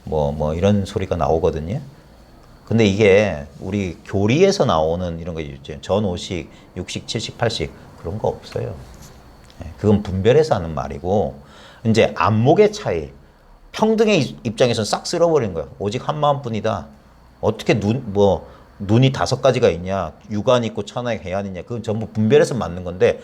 뭐 이런 소리가 나오거든요. 근데 이게 우리 교리에서 나오는 이런 거 있죠. 전오식, 육식, 칠식, 팔식 그런 거 없어요. 그건 분별해서 하는 말이고 이제 안목의 차이, 평등의 입장에서는 싹 쓸어버린 거야. 오직 한 마음뿐이다. 어떻게 눈이 5가지가 있냐? 유관이 있고 천하에 해안이 있냐? 그건 전부 분별해서 맞는 건데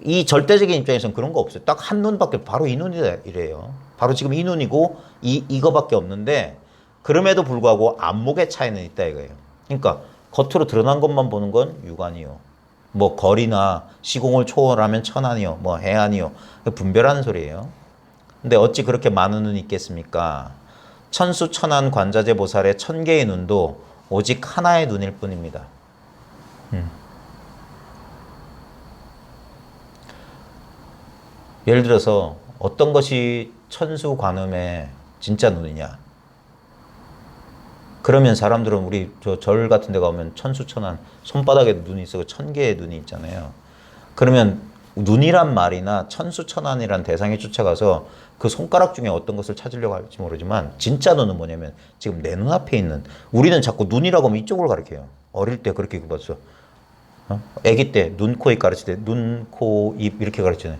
이 절대적인 입장에서는 그런 거 없어요. 딱 한 눈밖에 바로 이 눈이다 이래요. 바로 지금 이 눈이고 이거밖에 없는데 그럼에도 불구하고 안목의 차이는 있다 이거예요. 그러니까 겉으로 드러난 것만 보는 건 유관이요. 뭐 거리나 시공을 초월하면 천안이요. 뭐 해안이요. 분별하는 소리예요. 근데 어찌 그렇게 많은 눈이 있겠습니까? 천수천안 관자재 보살의 1000개의 눈도 오직 하나의 눈일 뿐입니다. 예를 들어서 어떤 것이 천수관음의 진짜 눈이냐? 그러면 사람들은 우리 저 절 같은 데 가면 천수천안 손바닥에 눈이 있어 1000개의 눈이 있잖아요. 그러면 눈이란 말이나 천수천안이란 대상에 쫓아가서 그 손가락 중에 어떤 것을 찾으려고 할지 모르지만 진짜 눈은 뭐냐면 지금 내 눈앞에 있는 우리는 자꾸 눈이라고 하면 이쪽을 가르쳐요. 어릴 때 그렇게 봤어. 아기 때 눈, 코, 입 가르칠 때 눈, 코, 입 이렇게 가르치네.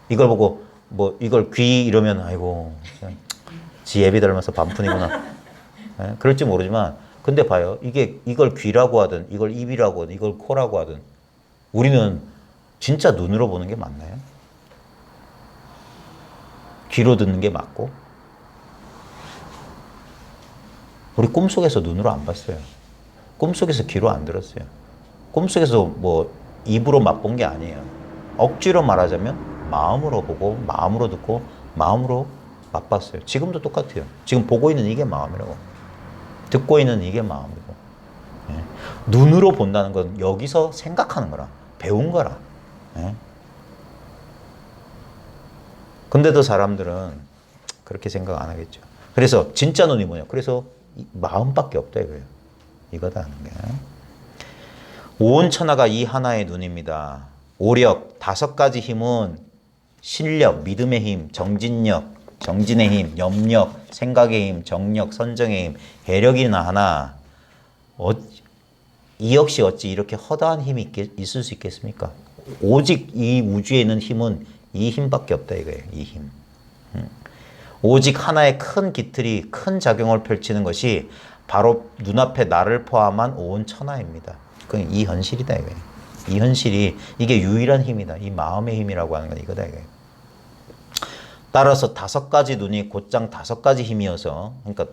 이걸 보고 뭐 이걸 귀 이러면 아이고 지 애비 닮아서 반푼이구나. 그럴지 모르지만 근데 봐요. 이걸 귀라고 하든 이걸 입이라고 하든 이걸 코라고 하든 우리는 진짜 눈으로 보는 게 맞나요? 귀로 듣는 게 맞고 우리 꿈속에서 눈으로 안 봤어요. 꿈속에서 귀로 안 들었어요. 꿈속에서 뭐 입으로 맛본 게 아니에요. 억지로 말하자면 마음으로 보고 마음으로 듣고 마음으로 맛봤어요. 지금도 똑같아요. 지금 보고 있는 이게 마음이라고. 듣고 있는 이게 마음이고. 눈으로 본다는 건 여기서 생각하는 거라. 배운 거라. 근데도 사람들은 그렇게 생각 안 하겠죠. 그래서 진짜 눈이 뭐냐? 그래서 마음밖에 없다 이거예요. 이거다 하는 게. 온 천하가 이 하나의 눈입니다. 오력, 5가지 힘은 신력, 믿음의 힘, 정진력, 정진의 힘, 염력, 생각의 힘, 정력, 선정의 힘, 해력이나 하나. 이 역시 어찌 이렇게 허다한 힘이 있을 수 있겠습니까? 오직 이 우주에 있는 힘은 이 힘밖에 없다 이거예요. 이 힘. 오직 하나의 큰 깃틀이 큰 작용을 펼치는 것이 바로 눈앞에 나를 포함한 온 천하입니다. 그건 이 현실이다 이거예요. 이 현실이 이게 유일한 힘이다. 이 마음의 힘이라고 하는 건 이거다 이거예요. 따라서 5가지 눈이 곧장 5가지 힘이어서 그러니까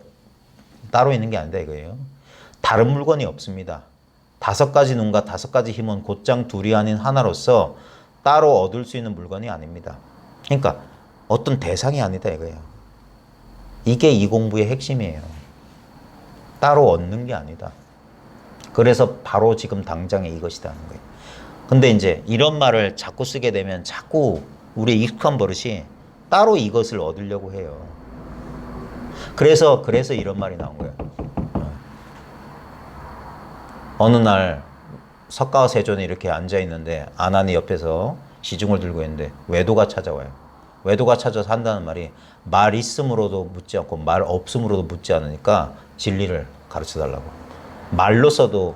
따로 있는 게 아니다 이거예요. 다른 물건이 없습니다. 5가지 눈과 5가지 힘은 곧장 둘이 아닌 하나로서 따로 얻을 수 있는 물건이 아닙니다. 그러니까 어떤 대상이 아니다 이거예요. 이게 이 공부의 핵심이에요. 따로 얻는 게 아니다. 그래서 바로 지금 당장에 이것이다 하는 거예요. 근데 이제 이런 말을 자꾸 쓰게 되면 자꾸 우리의 익숙한 버릇이 따로 이것을 얻으려고 해요. 그래서 이런 말이 나온 거예요. 어느 날 석가와 세존이 이렇게 앉아 있는데 아난이 옆에서 시중을 들고 있는데 외도가 찾아와요. 외도가 찾아서 한다는 말이 말 있음으로도 묻지 않고 말 없음으로도 묻지 않으니까 진리를 가르쳐 달라고. 말로서도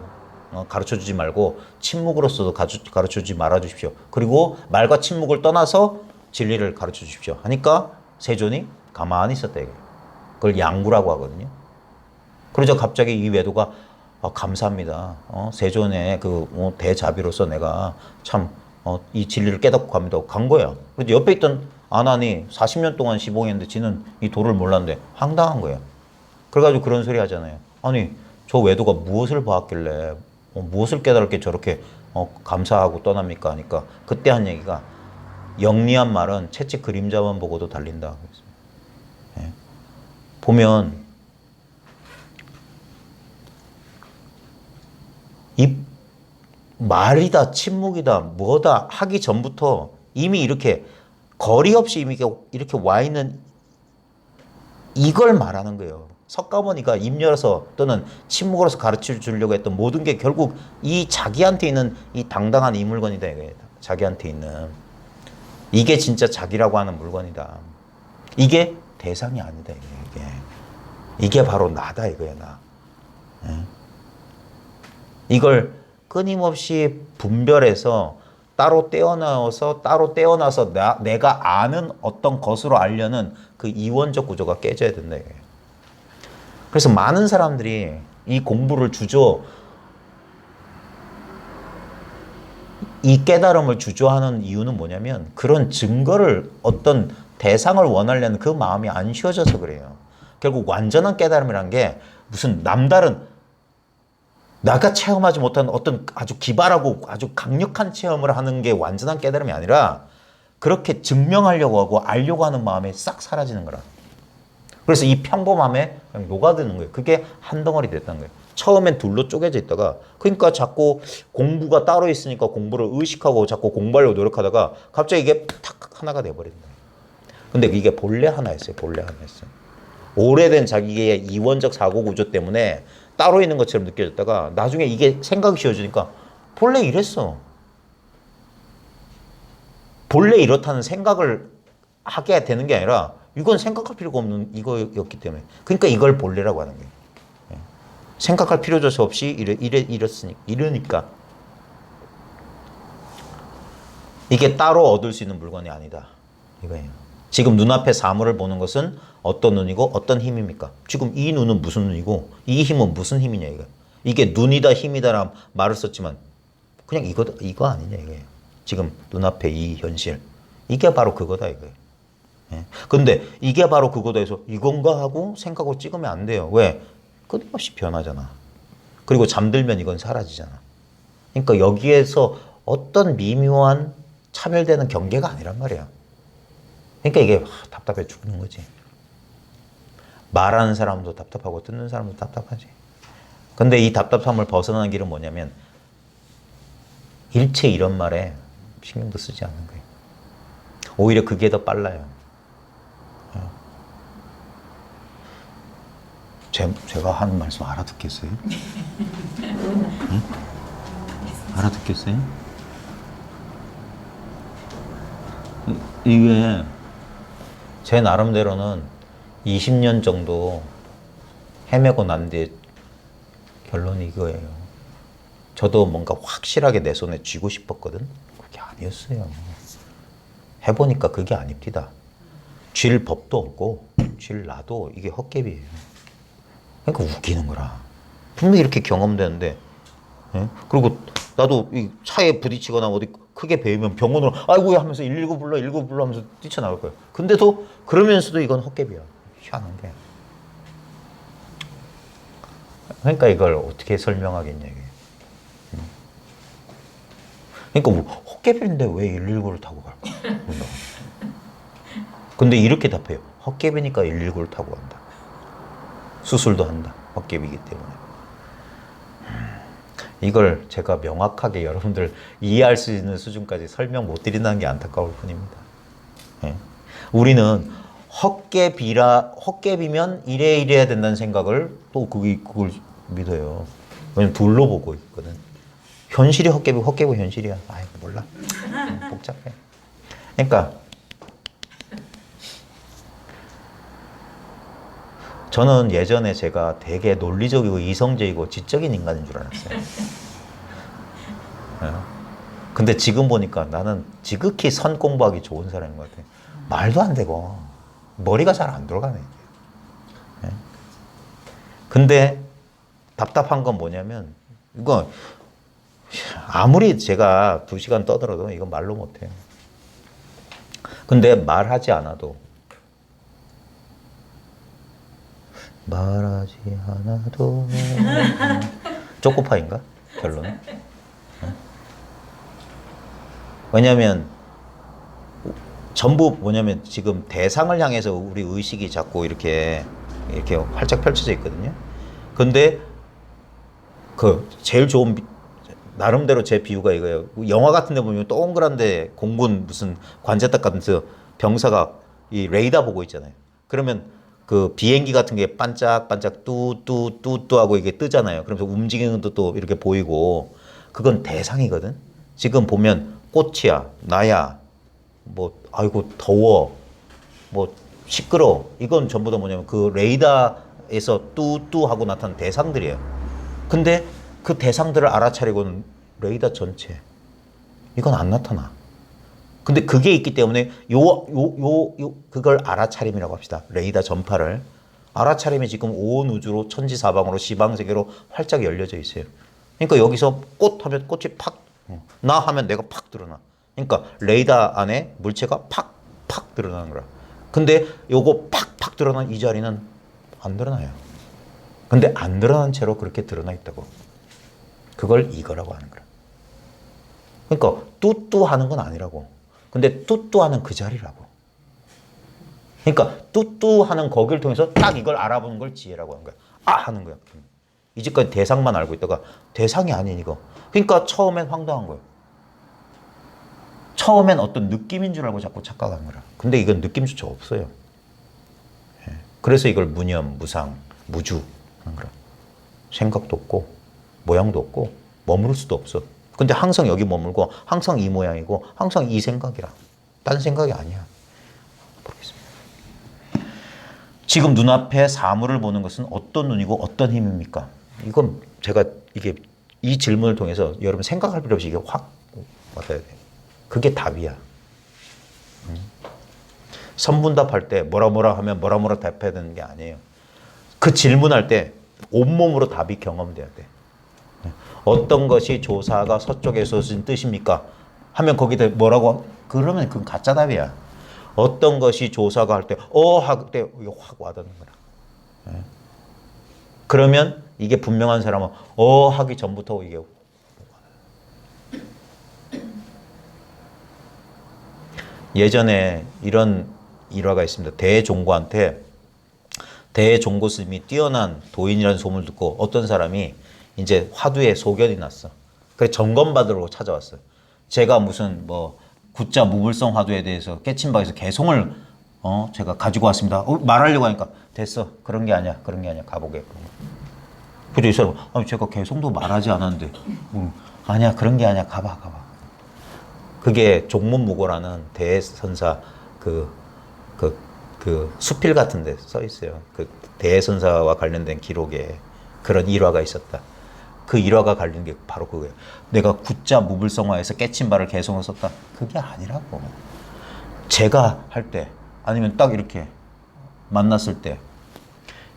가르쳐 주지 말고 침묵으로서도 가르쳐 주지 말아 주십시오. 그리고 말과 침묵을 떠나서 진리를 가르쳐 주십시오. 하니까 세존이 가만히 있었다 이거예요. 그걸 양구라고 하거든요. 그러자 갑자기 이 외도가 감사합니다. 세존의 그 대자비로서 내가 참 이 진리를 깨닫고 갑니다. 간 거야. 그래서 옆에 있던 아난이 40년 동안 시봉했는데 지는 이 도를 몰랐는데 황당한 거예요. 그래가지고 그런 소리 하잖아요. 아니 저 외도가 무엇을 봤길래 무엇을 깨달았게 저렇게 감사하고 떠납니까? 하니까 그때 한 얘기가 영리한 말은 채찍 그림자만 보고도 달린다. 예. 보면 이 말이다 침묵이다 뭐다 하기 전부터 이미 이렇게 거리 없이 이미 이렇게 와 있는 이걸 말하는 거예요. 석가모니가 입 열어서 또는 침묵으로서 가르쳐 주려고 했던 모든 게 결국 이 자기한테 있는 이 당당한 이 물건이다 이거예요. 자기한테 있는 이게 진짜 자기라고 하는 물건이다. 이게 대상이 아니다 이게. 이게 바로 나다 이거야 나. 이걸 끊임없이 분별해서 따로 떼어놔서 내가 아는 어떤 것으로 알려는 그 이원적 구조가 깨져야 된다 이거예요. 그래서 많은 사람들이 이 공부를 이 깨달음을 주저하는 이유는 뭐냐면 그런 증거를 어떤 대상을 원하려는 그 마음이 안 쉬워져서 그래요. 결국 완전한 깨달음이란 게 무슨 남다른 내가 체험하지 못한 어떤 아주 기발하고 아주 강력한 체험을 하는 게 완전한 깨달음이 아니라 그렇게 증명하려고 하고 알려고 하는 마음이 싹 사라지는 거라. 그래서 이 평범함에 그냥 녹아드는 거예요. 그게 한 덩어리 됐다는 거예요. 처음엔 둘로 쪼개져 있다가 그러니까 자꾸 공부가 따로 있으니까 공부를 의식하고 자꾸 공부하려고 노력하다가 갑자기 이게 탁 하나가 돼버린다. 근데 이게 본래 하나였어요. 본래 하나였어요. 오래된 자기의 이원적 사고 구조 때문에 따로 있는 것처럼 느껴졌다가 나중에 이게 생각이 쉬워지니까 본래 이랬어. 본래 이렇다는 생각을 하게 되는 게 아니라 이건 생각할 필요가 없는 이거였기 때문에 그러니까 이걸 본래라고 하는 거예요. 생각할 필요조차 없이 이러니까 이게 따로 얻을 수 있는 물건이 아니다 이거예요. 지금 눈앞에 사물을 보는 것은 어떤 눈이고 어떤 힘입니까? 지금 이 눈은 무슨 눈이고 이 힘은 무슨 힘이냐 이거. 이게 눈이다 힘이다라는 말을 썼지만 그냥 이거 아니냐 이거예요. 지금 눈앞에 이 현실 이게 바로 그거다 이거예요. 근데 이게 바로 그거다 해서 이건가 하고 생각하고 찍으면 안 돼요. 왜? 끊임없이 변하잖아. 그리고 잠들면 이건 사라지잖아. 그러니까 여기에서 어떤 미묘한 차별되는 경계가 아니란 말이야. 그러니까 이게 답답해 죽는 거지. 말하는 사람도 답답하고 듣는 사람도 답답하지. 근데 이 답답함을 벗어나는 길은 뭐냐면 일체 이런 말에 신경도 쓰지 않는 거예요. 오히려 그게 더 빨라요. 제가 하는 말씀 알아듣겠어요? 응? 알아듣겠어요? 이게 제 나름대로는 20년 정도 헤매고 난 뒤에 결론이 이거예요. 저도 뭔가 확실하게 내 손에 쥐고 싶었거든. 그게 아니었어요. 해보니까 그게 아닙니다. 쥘 법도 없고 쥘 나도 이게 헛개비예요. 그러니까 웃기는 거라. 분명히 이렇게 경험되는데, 그리고 나도 이 차에 부딪히거나 어디 크게 베이면 병원으로 아이고야 하면서 119 불러 119 불러 하면서 뛰쳐나갈 거예요. 근데도 그러면서도 이건 헛개비야. 희한한 게. 그러니까 이걸 어떻게 설명하겠냐 이게. 그러니까 뭐 헛개비인데 왜 119를 타고 갈까? 근데 이렇게 답해요. 헛개비니까 119를 타고 간다. 수술도 한다. 헛개비이기 때문에. 이걸 제가 명확하게 여러분들 이해할 수 있는 수준까지 설명 못 드린다는 게 안타까울 뿐입니다. 우리는 헛개비면 이래야 된다는 생각을 또 그걸 믿어요. 왜냐면 둘로 보고 있거든. 현실이 헛개비고 현실이야. 아이고 몰라. 복잡해. 그러니까 저는 예전에 제가 되게 논리적이고 이성적이고 지적인 인간인 줄 알았어요. 근데 지금 보니까 나는 지극히 선 공부하기 좋은 사람인 것 같아요. 말도 안 되고 머리가 잘 안 돌아가네. 근데 답답한 건 뭐냐면 이거 아무리 제가 2시간 떠들어도 이건 말로 못해요. 근데 말하지 않아도 쪼꼬파인가? 결론은? 왜냐면 전부 뭐냐면 지금 대상을 향해서 우리 의식이 자꾸 이렇게 활짝 펼쳐져 있거든요. 근데 그 제일 좋은 나름대로 제 비유가 이거예요. 영화 같은 데 보면 동그란데 공군 무슨 관제탑 같은 데서 병사가 이 레이더 보고 있잖아요. 그러면 그 비행기 같은 게 반짝반짝 뚜뚜뚜뚜 하고 이게 뜨잖아요. 그러면서 움직이는 것도 이렇게 보이고 그건 대상이거든. 지금 보면 꽃이야, 나야, 뭐 아이고 더워, 뭐 시끄러. 이건 전부 다 뭐냐면 그 레이더 레이더에서 뚜뚜하고 나타난 대상들이에요. 근데 그 대상들을 알아차리고는 레이더 전체 이건 안 나타나. 근데 그게 있기 때문에 그걸 알아차림이라고 합시다. 레이더 전파를 알아차림이 지금 온 우주로 천지사방으로 시방세계로 활짝 열려져 있어요. 그러니까 여기서 꽃 하면 꽃이 팍, 나 하면 내가 팍 드러나. 그러니까 레이더 안에 물체가 팍팍 드러나는 거라. 근데 요거 팍팍 드러난 이 자리는 안 드러나요. 근데 안 드러난 채로 그렇게 드러나 있다고. 그걸 이거라고 하는 거라. 그러니까 뚜뚜 하는 건 아니라고. 근데 뚜뚜 하는 그 자리라고. 그러니까 뚜뚜 하는 거기를 통해서 딱 이걸 알아보는 걸 지혜라고 하는 거야. 아 하는 거야. 이제까지 대상만 알고 있다가 대상이 아닌 이거. 그러니까 처음엔 황당한 거예요. 처음엔 어떤 느낌인 줄 알고 자꾸 착각한 거라. 근데 이건 느낌조차 없어요. 그래서 이걸 무념, 무상, 무주 하는 거라. 생각도 없고 모양도 없고 머무를 수도 없어. 근데 항상 여기 머물고 항상 이 모양이고 항상 이 생각이라. 딴 생각이 아니야. 보겠습니다. 지금 눈앞에 사물을 보는 것은 어떤 눈이고 어떤 힘입니까? 이건 제가 이게 이 질문을 통해서 여러분 생각할 필요 없이 이게 확 와닿아야 돼. 그게 답이야. 선문답할 때 뭐라 하면 뭐라 답해야 되는 게 아니에요. 그 질문할 때 온몸으로 답이 경험돼야 돼. 어떤 것이 조사가 서쪽에서 쓴 뜻입니까? 하면 거기다 뭐라고 그러면 그건 가짜 답이야. 어떤 것이 조사가 할 때 할 때 이게 확 와닿는 거라. 그러면 이게 분명한 사람은 하기 전부터 이게 예전에 이런 일화가 있습니다. 대종고한테 대종고 스님이 뛰어난 도인이라는 소문을 듣고 어떤 사람이 이제 화두에 소견이 났어. 그래서 점검받으러 찾아왔어요. 제가 무슨 뭐 구자 무불성 화두에 대해서 깨친박에서 개송을 제가 가지고 왔습니다. 말하려고 하니까 됐어. 그런 게 아니야. 가보게. 그래서 이 사람 아니 제가 개송도 말하지 않았는데 아니야. 그런 게 아니야. 가봐. 그게 종문무고라는 대선사 그 수필 같은 데 써 있어요. 그 대선사와 관련된 기록에 그런 일화가 있었다. 그 일화가 갈리는 게 바로 그거예요. 내가 구자 무불성화에서 깨친바를 개성을 썼다. 그게 아니라고. 제가 할 때 아니면 딱 이렇게 만났을 때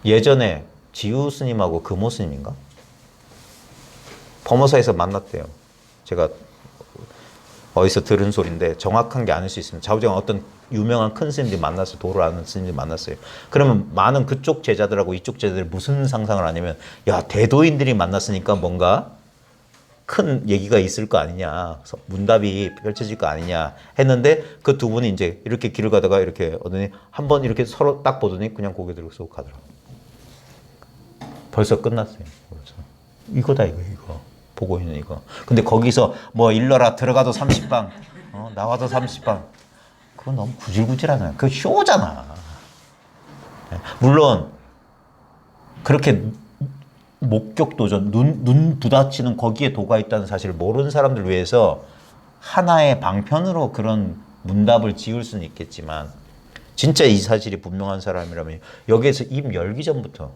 예전에 지우 스님하고 금호 스님인가? 범어사에서 만났대요. 제가 어디서 들은 소리인데 정확한 게 아닐 수 있습니다. 좌우지간 어떤 유명한 큰 스님들이 만났어요. 도를 아는 스님들이 만났어요. 그러면 많은 그쪽 제자들하고 이쪽 제자들이 무슨 상상을 하냐면 야 대도인들이 만났으니까 뭔가 큰 얘기가 있을 거 아니냐. 문답이 펼쳐질 거 아니냐 했는데 그 두 분이 이제 이렇게 길을 가다가 이렇게 오더니 한번 이렇게 서로 딱 보더니 그냥 고개 들고 쏙 가더라고요. 벌써 끝났어요. 그래서 이거다 이거. 보고 있는 이거. 근데 거기서 뭐 일러라 들어가도 30방 나와도 30방 그건 너무 구질구질하잖아. 그거 쇼잖아. 물론 그렇게 목격도전 눈 부딪히는 거기에 도가 있다는 사실을 모르는 사람들 위해서 하나의 방편으로 그런 문답을 지을 수는 있겠지만 진짜 이 사실이 분명한 사람이라면 여기에서 입 열기 전부터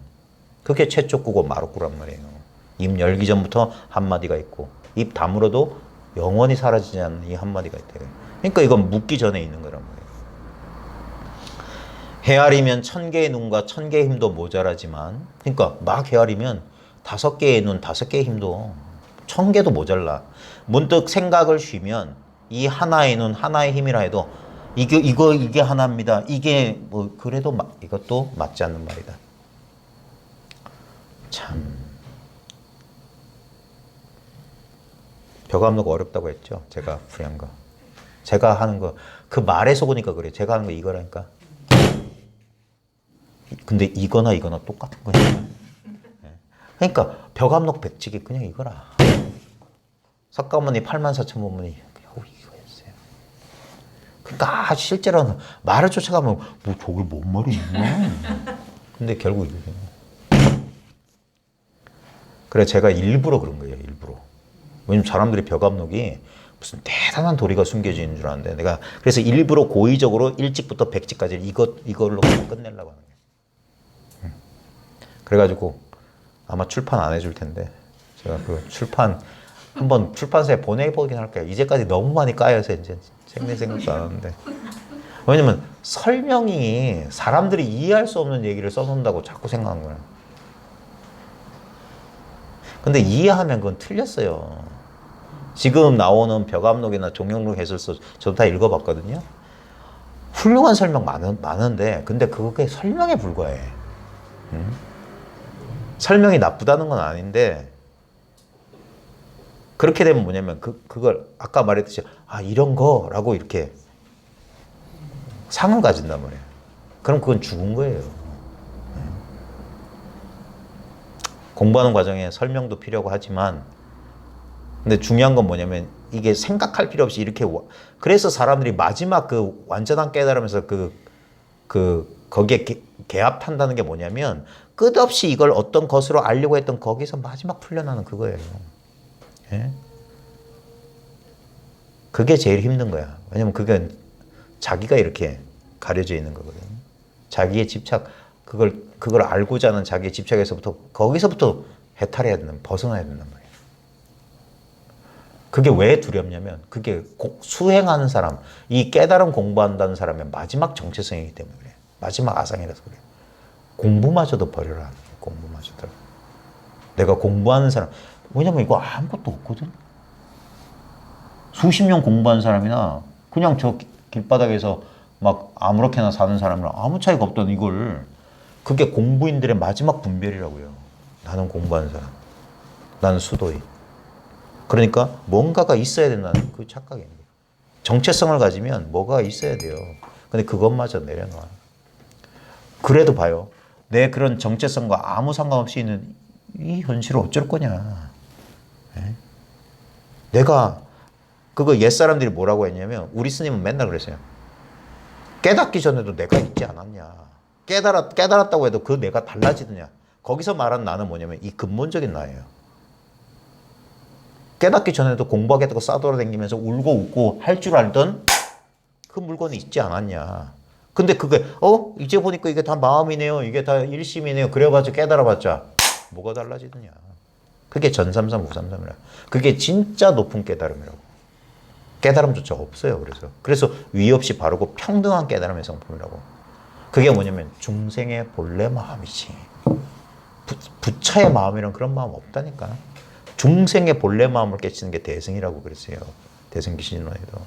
그게 최초구고 마루구란 말이에요. 입 열기 전부터 한마디가 있고 입 다물어도 영원히 사라지지 않는 이 한마디가 있다. 그러니까 이건 묻기 전에 있는 거란 말이에요. 헤아리면 1000개의 눈과 1000개의 힘도 모자라지만 그러니까 막 헤아리면 5개의 눈, 5개의 힘도 1000개도 모자라. 문득 생각을 쉬면 이 하나의 눈, 하나의 힘이라 해도 이게 하나입니다. 이게 뭐 그래도 이것도 맞지 않는 말이다. 참 벼감록 어렵다고 했죠. 제가 풀이한 거. 제가 하는 거. 그 말에 속으니까 그래. 제가 하는 거 이거라니까. 근데 이거나 똑같은 거니까. 그러니까 벼감록 백칙이 그냥 이거라. 석가모니 84,000법문이 이거였어요. 그러니까 실제로는 말을 쫓아가면 뭐 저게 뭔 말이 있나. 근데 결국 이거예요. 그래 제가 일부러 그런 거예요. 일부러. 왜냐면 사람들이 벼감록이 무슨 대단한 도리가 숨겨져 있는 줄 아는데 내가 그래서 일부러 고의적으로 일찍부터 백지까지 이걸로 끝내려고 하는 거예요. 그래가지고 아마 출판 안 해줄 텐데 제가 그 출판 한번 출판사에 보내보긴 할게요. 이제까지 너무 많이 까여서 이제 생긴 생각도 안 하는데. 왜냐면 설명이 사람들이 이해할 수 없는 얘기를 써놓는다고 자꾸 생각한 거예요. 근데 이해하면 그건 틀렸어요. 지금 나오는 벽암록이나 종영록 해설서 저도 다 읽어봤거든요. 훌륭한 설명 많은데 근데 그게 설명에 불과해. 설명이 나쁘다는 건 아닌데 그렇게 되면 뭐냐면 그걸 아까 말했듯이 이런 거라고 이렇게 상을 가진단 말이에요. 그럼 그건 죽은 거예요. 공부하는 과정에 설명도 필요하고 하지만 근데 중요한 건 뭐냐면 이게 생각할 필요 없이 이렇게 그래서 사람들이 마지막 그 완전한 깨달으면서 거기에 개합한다는 게 뭐냐면 끝없이 이걸 어떤 것으로 알려고 했던 거기서 마지막 풀려나는 그거예요. 예? 그게 제일 힘든 거야. 왜냐면 그게 자기가 이렇게 가려져 있는 거거든요. 자기의 집착, 그걸 알고자 하는 자기의 집착에서부터 거기서부터 해탈해야 된다, 벗어나야 된단 말이에요. 그게 왜 두렵냐면 그게 수행하는 사람, 이 깨달음 공부한다는 사람의 마지막 정체성이기 때문에 그래요. 마지막 아상이라서 그래요. 공부마저도 버려라. 공부마저도. 내가 공부하는 사람, 왜냐면 이거 아무것도 없거든. 수십 년 공부한 사람이나 그냥 저 길바닥에서 막 아무렇게나 사는 사람이랑 아무 차이가 없던 이걸 그게 공부인들의 마지막 분별이라고요. 나는 공부하는 사람. 나는 수도인. 그러니까 뭔가가 있어야 된다는 그 착각입니다. 정체성을 가지면 뭐가 있어야 돼요. 근데 그것마저 내려놔. 그래도 봐요. 내 그런 정체성과 아무 상관없이 있는 이 현실을 어쩔 거냐. 네? 내가 그거 옛사람들이 뭐라고 했냐면 우리 스님은 맨날 그랬어요. 깨닫기 전에도 내가 있지 않았냐. 깨달았다고 해도 그 내가 달라지느냐. 거기서 말하는 나는 뭐냐면 이 근본적인 나예요. 깨닫기 전에도 공부하겠다고 싸돌아다니면서 울고 웃고 할 줄 알던 그 물건이 있지 않았냐. 근데 그게 이제 보니까 이게 다 마음이네요. 이게 다 일심이네요. 그래봤자 깨달아봤자 뭐가 달라지느냐. 그게 전삼삼 우삼삼이라. 그게 진짜 높은 깨달음이라고. 깨달음조차 없어요. 그래서 위 없이 바르고 평등한 깨달음의 성품이라고. 그게 뭐냐면 중생의 본래 마음이지. 부처의 마음이란 그런 마음 없다니까. 중생의 본래 마음을 깨치는 게 대승이라고 그랬어요. 대승기신론에도.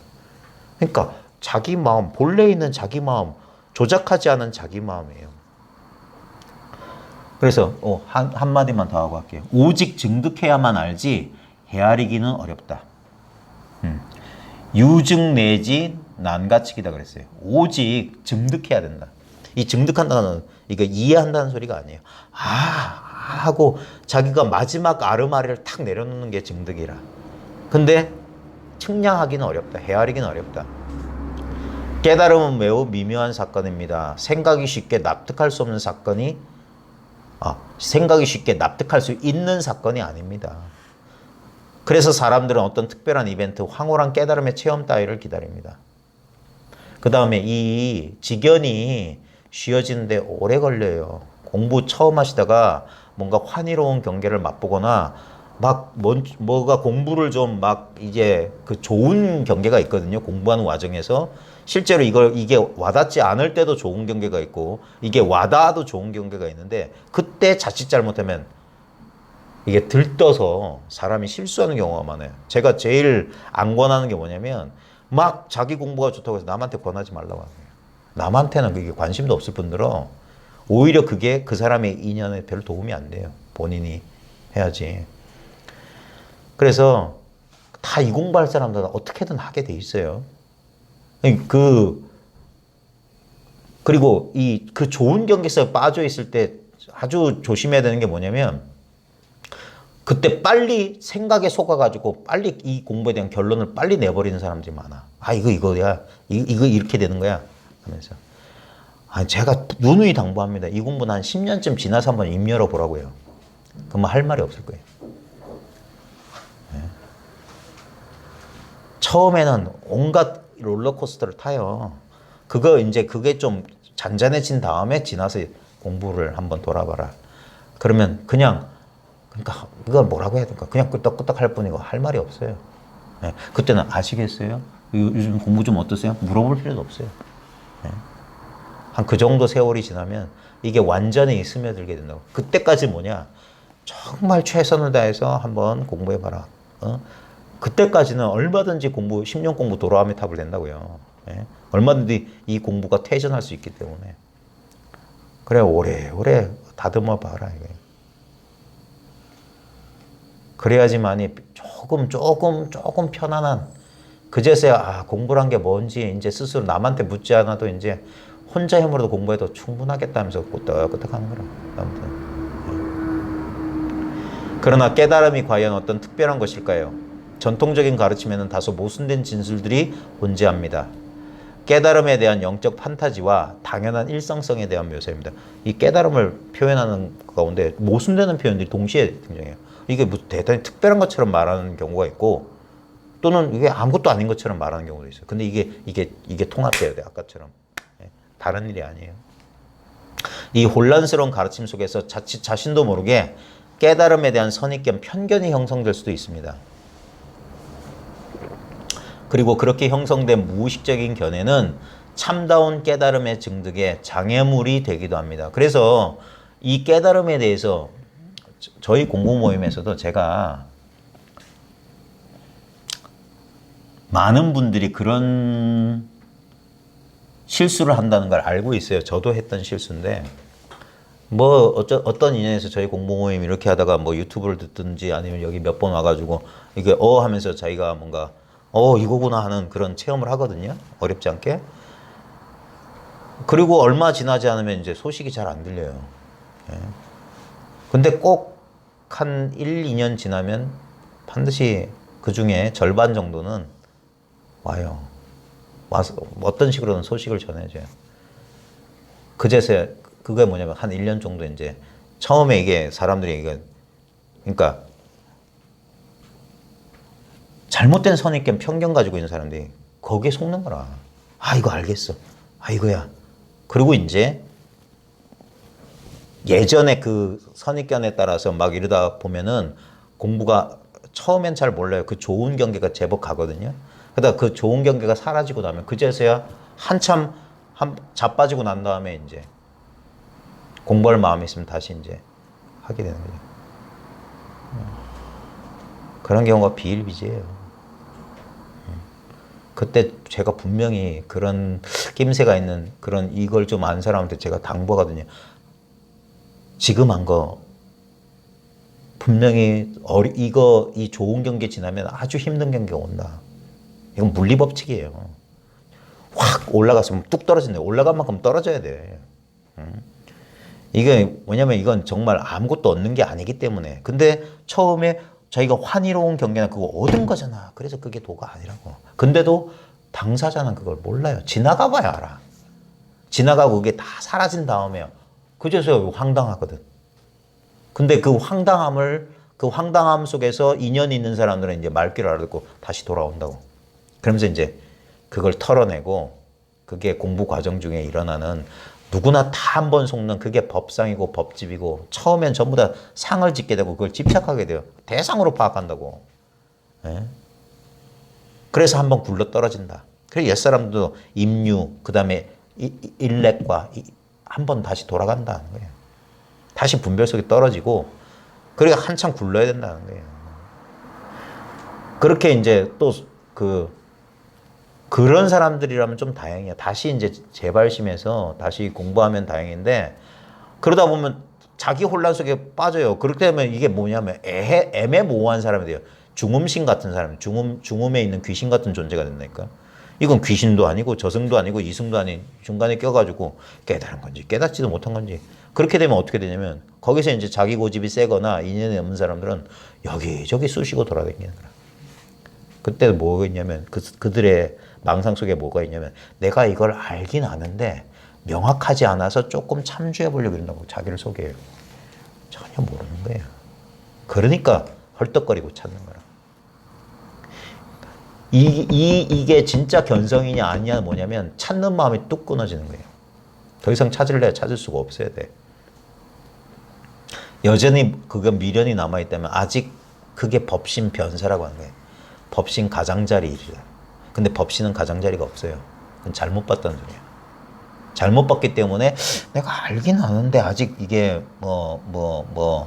그러니까 자기 마음, 본래 있는 자기 마음, 조작하지 않은 자기 마음이에요. 그래서 한마디만 더 하고 할게요. 오직 증득해야만 알지 헤아리기는 어렵다. 유증 내지 난가치기다 그랬어요. 오직 증득해야 된다. 이 증득한다는 이거 이해한다는 소리가 아니에요. 하고 자기가 마지막 아르마리를 탁 내려놓는 게 증득이라. 근데 측량하기는 어렵다. 헤아리기는 어렵다. 깨달음은 매우 미묘한 사건입니다. 생각이 쉽게 납득할 수 없는 사건이 생각이 쉽게 납득할 수 있는 사건이 아닙니다. 그래서 사람들은 어떤 특별한 이벤트, 황홀한 깨달음의 체험 따위를 기다립니다. 그 다음에 이 직연이 쉬어지는데 오래 걸려요. 공부 처음 하시다가 뭔가 환희로운 경계를 맛보거나 뭐가 공부를 좀 이제 그 좋은 경계가 있거든요. 공부하는 과정에서. 실제로 이게 와닿지 않을 때도 좋은 경계가 있고 이게 와닿아도 좋은 경계가 있는데 그때 자칫 잘못하면 이게 들떠서 사람이 실수하는 경우가 많아요. 제가 제일 안 권하는 게 뭐냐면 자기 공부가 좋다고 해서 남한테 권하지 말라고 하는 거예요. 남한테는 그게 관심도 없을 뿐더러 오히려 그게 그 사람의 인연에 별 도움이 안 돼요. 본인이 해야지. 그래서 다 이 공부할 사람들은 어떻게든 하게 돼 있어요. 그리고 그 좋은 경계에서 빠져 있을 때 아주 조심해야 되는 게 뭐냐면 그때 빨리 생각에 속아가지고 빨리 이 공부에 대한 결론을 빨리 내버리는 사람들이 많아. 이거야. 이거 이렇게 되는 거야. 하면서. 제가 누누이 당부합니다. 이 공부는 한 10년쯤 지나서 한번 입 열어보라고요. 그러면 할 말이 없을 거예요. 네. 처음에는 온갖 롤러코스터를 타요. 그게 좀 잔잔해진 다음에 지나서 공부를 한번 돌아봐라. 그러면 그냥 그러니까 이걸 뭐라고 해야 될까? 그냥 끄떡끄떡 할 뿐이고 할 말이 없어요. 예. 그때는 아시겠어요? 요즘 공부 좀 어떠세요? 물어볼 필요도 없어요. 예. 한 그 정도 세월이 지나면 이게 완전히 스며들게 된다고. 그때까지 뭐냐? 정말 최선을 다해서 한번 공부해봐라. 그때까지는 얼마든지 10년 공부 도라미 탑을 된다고요. 예? 얼마든지 이 공부가 퇴전할 수 있기 때문에. 그래, 오래오래 다듬어 봐라, 이게. 그래야지만이 조금 편안한, 그제서야, 공부란 게 뭔지 이제 스스로 남한테 묻지 않아도 이제 혼자 힘으로도 공부해도 충분하겠다면서 끄떡끄떡 하는 거라. 아무튼. 그러나 깨달음이 과연 어떤 특별한 것일까요? 전통적인 가르침에는 다소 모순된 진술들이 존재합니다. 깨달음에 대한 영적 판타지와 당연한 일상성에 대한 묘사입니다. 이 깨달음을 표현하는 가운데 모순되는 표현들이 동시에 등장해요. 이게 뭐 대단히 특별한 것처럼 말하는 경우가 있고, 또는 이게 아무것도 아닌 것처럼 말하는 경우도 있어요. 근데 이게 통합돼야 돼, 아까처럼. 다른 일이 아니에요. 이 혼란스러운 가르침 속에서 자칫 자신도 모르게 깨달음에 대한 선입견, 편견이 형성될 수도 있습니다. 그리고 그렇게 형성된 무의식적인 견해는 참다운 깨달음의 증득에 장애물이 되기도 합니다. 그래서 이 깨달음에 대해서 저희 공부 모임에서도 제가 많은 분들이 그런 실수를 한다는 걸 알고 있어요. 저도 했던 실수인데, 뭐 어떤 인연에서 저희 공부 모임 이렇게 하다가 뭐 유튜브를 듣든지 아니면 여기 몇 번 와가지고 이게 하면서 자기가 뭔가 이거구나 하는 그런 체험을 하거든요. 어렵지 않게. 그리고 얼마 지나지 않으면 이제 소식이 잘 안 들려요. 예. 근데 꼭 한 1, 2년 지나면 반드시 그 중에 절반 정도는 와요. 와서 어떤 식으로든 소식을 전해줘요. 그제서야 그게 뭐냐면 한 1년 정도 이제 처음에 이게 사람들이 그러니까 잘못된 선입견, 편견 가지고 있는 사람들이 거기에 속는 거라. 이거 알겠어. 이거야. 그리고 이제 예전에 그 선입견에 따라서 막 이러다 보면은 공부가 처음엔 잘 몰라요. 그 좋은 경계가 제법 가거든요. 그러다 그 좋은 경계가 사라지고 나면 그제서야 한참 자빠지고 난 다음에 이제 공부할 마음이 있으면 다시 이제 하게 되는 거죠. 그런 경우가 비일비재해요. 그때 제가 분명히 그런 낌새가 있는 그런 이걸 좀 아는 사람한테 제가 당부하거든요. 지금 한 거 분명히 이 좋은 경계 지나면 아주 힘든 경계가 온다. 이건 물리 법칙이에요. 확 올라갔으면 뚝 떨어진다. 올라간 만큼 떨어져야 돼. 이게 뭐냐면 이건 정말 아무것도 얻는 게 아니기 때문에. 근데 처음에 자기가 환희로운 경계나 그거 얻은 거잖아. 그래서 그게 도가 아니라고. 근데도 당사자는 그걸 몰라요. 지나가 봐야 알아. 지나가고 그게 다 사라진 다음에 그제서야 황당하거든. 근데 그 황당함 속에서 인연이 있는 사람들은 이제 말귀를 알아듣고 다시 돌아온다고. 그러면서 이제 그걸 털어내고 그게 공부 과정 중에 일어나는 누구나 다 한 번 속는 그게 법상이고 법집이고 처음엔 전부 다 상을 짓게 되고 그걸 집착하게 돼요. 대상으로 파악한다고. 예? 그래서 한번 굴러 떨어진다. 그래서 옛사람도 임유, 그 다음에 일렉과 한 번 다시 돌아간다는 거예요. 다시 분별속에 떨어지고 그러니까 한참 굴러야 된다는 거예요. 그렇게 이제 또 그런 사람들이라면 좀 다행이야. 다시 이제 재발심해서 다시 공부하면 다행인데 그러다 보면 자기 혼란 속에 빠져요. 그렇게 되면 이게 뭐냐면 애매모호한 사람이 돼요. 중음신 같은 사람, 중음에 있는 귀신 같은 존재가 된다니까. 이건 귀신도 아니고 저승도 아니고 이승도 아닌 중간에 껴가지고 깨달은 건지 깨닫지도 못한 건지. 그렇게 되면 어떻게 되냐면 거기서 이제 자기 고집이 세거나 인연이 없는 사람들은 여기저기 쑤시고 돌아다니는 거야. 그때 뭐가 있냐면 그들의 망상 속에 뭐가 있냐면 내가 이걸 알긴 아는데 명확하지 않아서 조금 참조해 보려고 이런다고 자기를 속여요. 전혀 모르는 거예요. 그러니까 헐떡거리고 찾는 거라. 이게 진짜 견성이냐 아니냐 뭐냐면 찾는 마음이 뚝 끊어지는 거예요. 더 이상 찾을 수가 없어야 돼. 여전히 그거 미련이 남아있다면 아직 그게 법신 변사라고 하는 거예요. 법신 가장자리 일이다. 근데 법신은 가장자리가 없어요. 그건 잘못 봤다는 소리야. 잘못 봤기 때문에 내가 알긴 아는데 아직 이게 뭐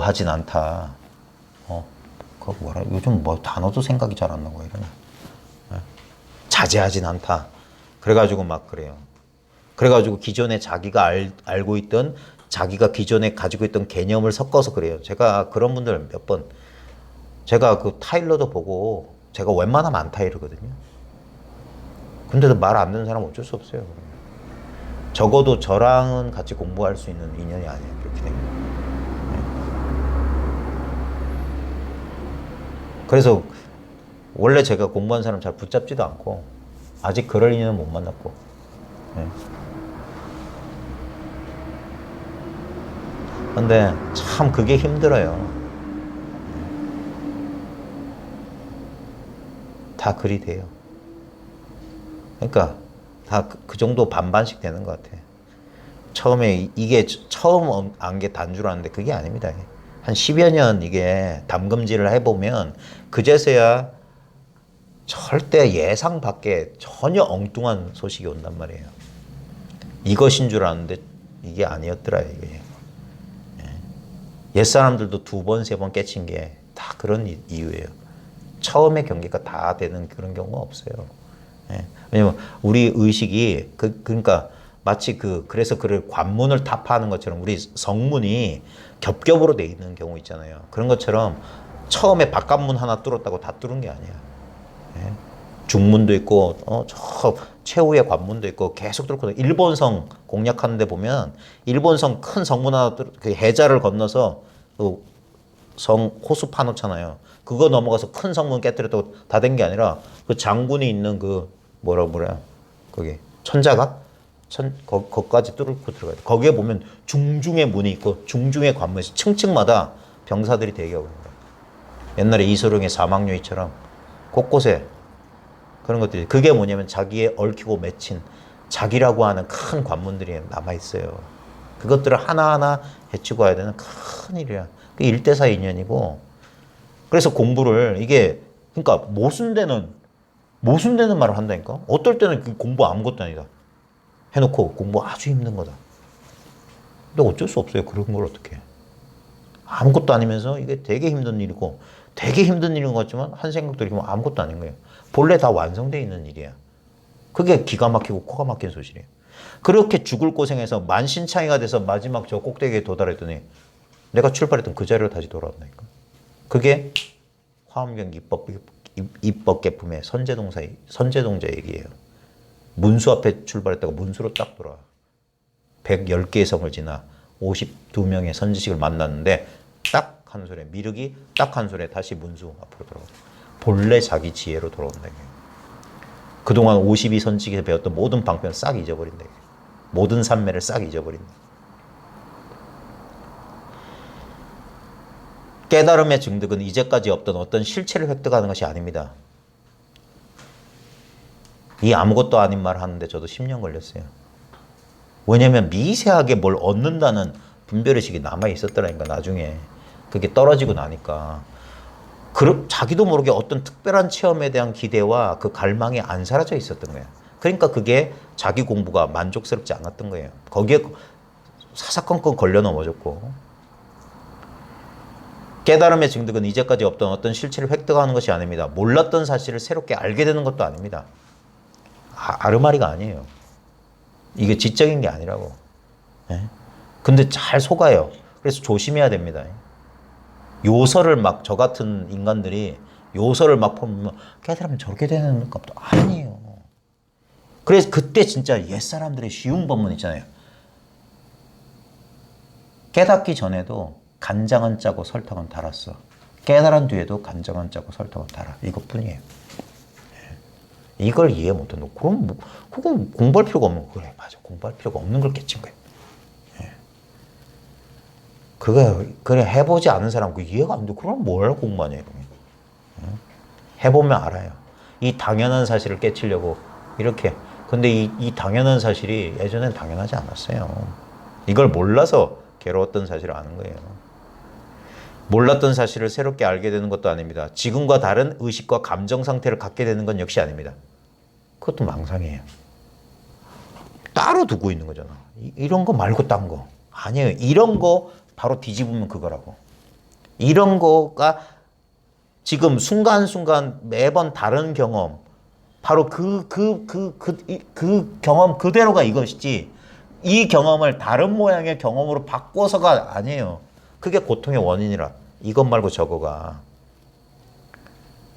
하진 않다. 그 뭐라 요즘 뭐 단어도 생각이 잘 안 나고 이러네. 자제하진 않다. 그래가지고 막 그래요. 그래가지고 기존에 자기가 알고 있던 자기가 기존에 가지고 있던 개념을 섞어서 그래요. 제가 그런 분들 몇 번 제가 그 타일러도 보고 제가 웬만하면 안 타이르거든요. 근데도 말 안 듣는 사람은 어쩔 수 없어요. 적어도 저랑은 같이 공부할 수 있는 인연이 아니에요. 그렇게 되면. 그래서 원래 제가 공부한 사람 잘 붙잡지도 않고 아직 그럴 인연은 못 만났고. 근데 참 그게 힘들어요. 다 그리 돼요. 그러니까 다 그 정도 반반씩 되는 것 같아. 처음에 이게 처음 안 게 단줄 아는데 그게 아닙니다. 한 10여 년 이게 담금질을 해보면 그제서야 절대 예상 밖에 전혀 엉뚱한 소식이 온단 말이에요. 이것인 줄 아는데 이게 아니었더라 이게. 옛사람들도 2번, 3번 깨친 게 다 그런 이유예요. 처음에 경계가 다 되는 그런 경우가 없어요. 왜냐면 우리 의식이 그러니까 마치 그래서 그를 관문을 타파하는 것처럼 우리 성문이 겹겹으로 돼 있는 경우 있잖아요. 그런 것처럼 처음에 바깥문 하나 뚫었다고 다 뚫은 게 아니야. 중문도 있고 저 최후의 관문도 있고 계속 뚫고 일본성 공략하는 데 보면 일본성 큰 성문 하나 그 해자를 건너서 그 성 호수 파놓잖아요. 그거 넘어가서 큰 성문 깨뜨렸다고 다 된 게 아니라 그 장군이 있는 그 뭐라 거기 천자각 거기까지 뚫고 들어가야 돼. 거기에 보면 중중의 문이 있고 중중의 관문에서 층층마다 병사들이 대기하고 있는 거야. 옛날에 이소룡의 사막요이처럼 곳곳에 그런 것들이 그게 뭐냐면 자기의 얽히고 맺힌 자기라고 하는 큰 관문들이 남아 있어요. 그것들을 하나하나 헤치고 와야 되는 큰 일이야. 그 일대사 인연이고 그래서 공부를 이게 그러니까 모순되는 말을 한다니까. 어떨 때는 공부 아무것도 아니다 해놓고 공부 아주 힘든 거다. 근데 어쩔 수 없어요. 그런 걸 어떻게 해. 아무것도 아니면서 이게 되게 힘든 일이고 되게 힘든 일인 것 같지만 한 생각도 이렇게 아무것도 아닌 거예요. 본래 다 완성되어 있는 일이야. 그게 기가 막히고 코가 막힌 소식이에요. 그렇게 죽을 고생해서 만신창이가 돼서 마지막 저 꼭대기에 도달했더니 내가 출발했던 그 자리로 다시 돌아온다니까. 그게 화엄경기 입법 개품의 선제동자 얘기예요. 문수 앞에 출발했다가 문수로 딱 돌아와. 110개의 성을 지나 52명의 선지식을 만났는데 딱 한 소리에 미륵이 딱 한 소리에 다시 문수 앞으로 돌아가. 본래 자기 지혜로 돌아온다. 그동안 52선지식에서 배웠던 모든 방편을 싹 잊어버린다. 모든 산매를 싹 잊어버린다. 깨달음의 증득은 이제까지 없던 어떤 실체를 획득하는 것이 아닙니다. 이 아무것도 아닌 말 하는데 저도 10년 걸렸어요. 왜냐면 미세하게 뭘 얻는다는 분별의식이 남아 있었더라니까. 나중에 그게 떨어지고 나니까 자기도 모르게 어떤 특별한 체험에 대한 기대와 그 갈망이 안 사라져 있었던 거예요. 그러니까 그게 자기 공부가 만족스럽지 않았던 거예요. 거기에 사사건건 걸려 넘어졌고. 깨달음의 증득은 이제까지 없던 어떤 실체를 획득하는 것이 아닙니다. 몰랐던 사실을 새롭게 알게 되는 것도 아닙니다. 아르마리가 아니에요. 이게 지적인 게 아니라고. 근데 잘 속아요. 그래서 조심해야 됩니다. 요설을 막 저 같은 인간들이 요설을 막 보면 깨달으면 저렇게 되는 것도 아니에요. 그래서 그때 진짜 옛사람들의 쉬운 법문 있잖아요. 깨닫기 전에도 간장은 짜고 설탕은 달았어. 깨달은 뒤에도 간장은 짜고 설탕은 달아. 이것뿐이에요. 이걸 이해 못해. 너 그럼 그건 공부할 필요가 없는 거. 그래, 맞아. 공부할 필요가 없는 걸 깨친 거야. 그래 해보지 않은 사람 그 이해가 안 돼. 그럼 뭘 공부하냐 이러면. 해보면 알아요. 이 당연한 사실을 깨치려고 이렇게. 근데 이 당연한 사실이 예전엔 당연하지 않았어요. 이걸 몰라서 괴로웠던 사실을 아는 거예요. 몰랐던 사실을 새롭게 알게 되는 것도 아닙니다. 지금과 다른 의식과 감정 상태를 갖게 되는 건 역시 아닙니다. 그것도 망상이에요. 따로 두고 있는 거잖아. 이런 거 말고 딴 거. 아니에요. 이런 거 바로 뒤집으면 그거라고. 이런 거가 지금 순간순간 매번 다른 경험, 바로 그 경험 그대로가 이것이지, 이 경험을 다른 모양의 경험으로 바꿔서가 아니에요. 그게 고통의 원인이라. 이것 말고 저거가.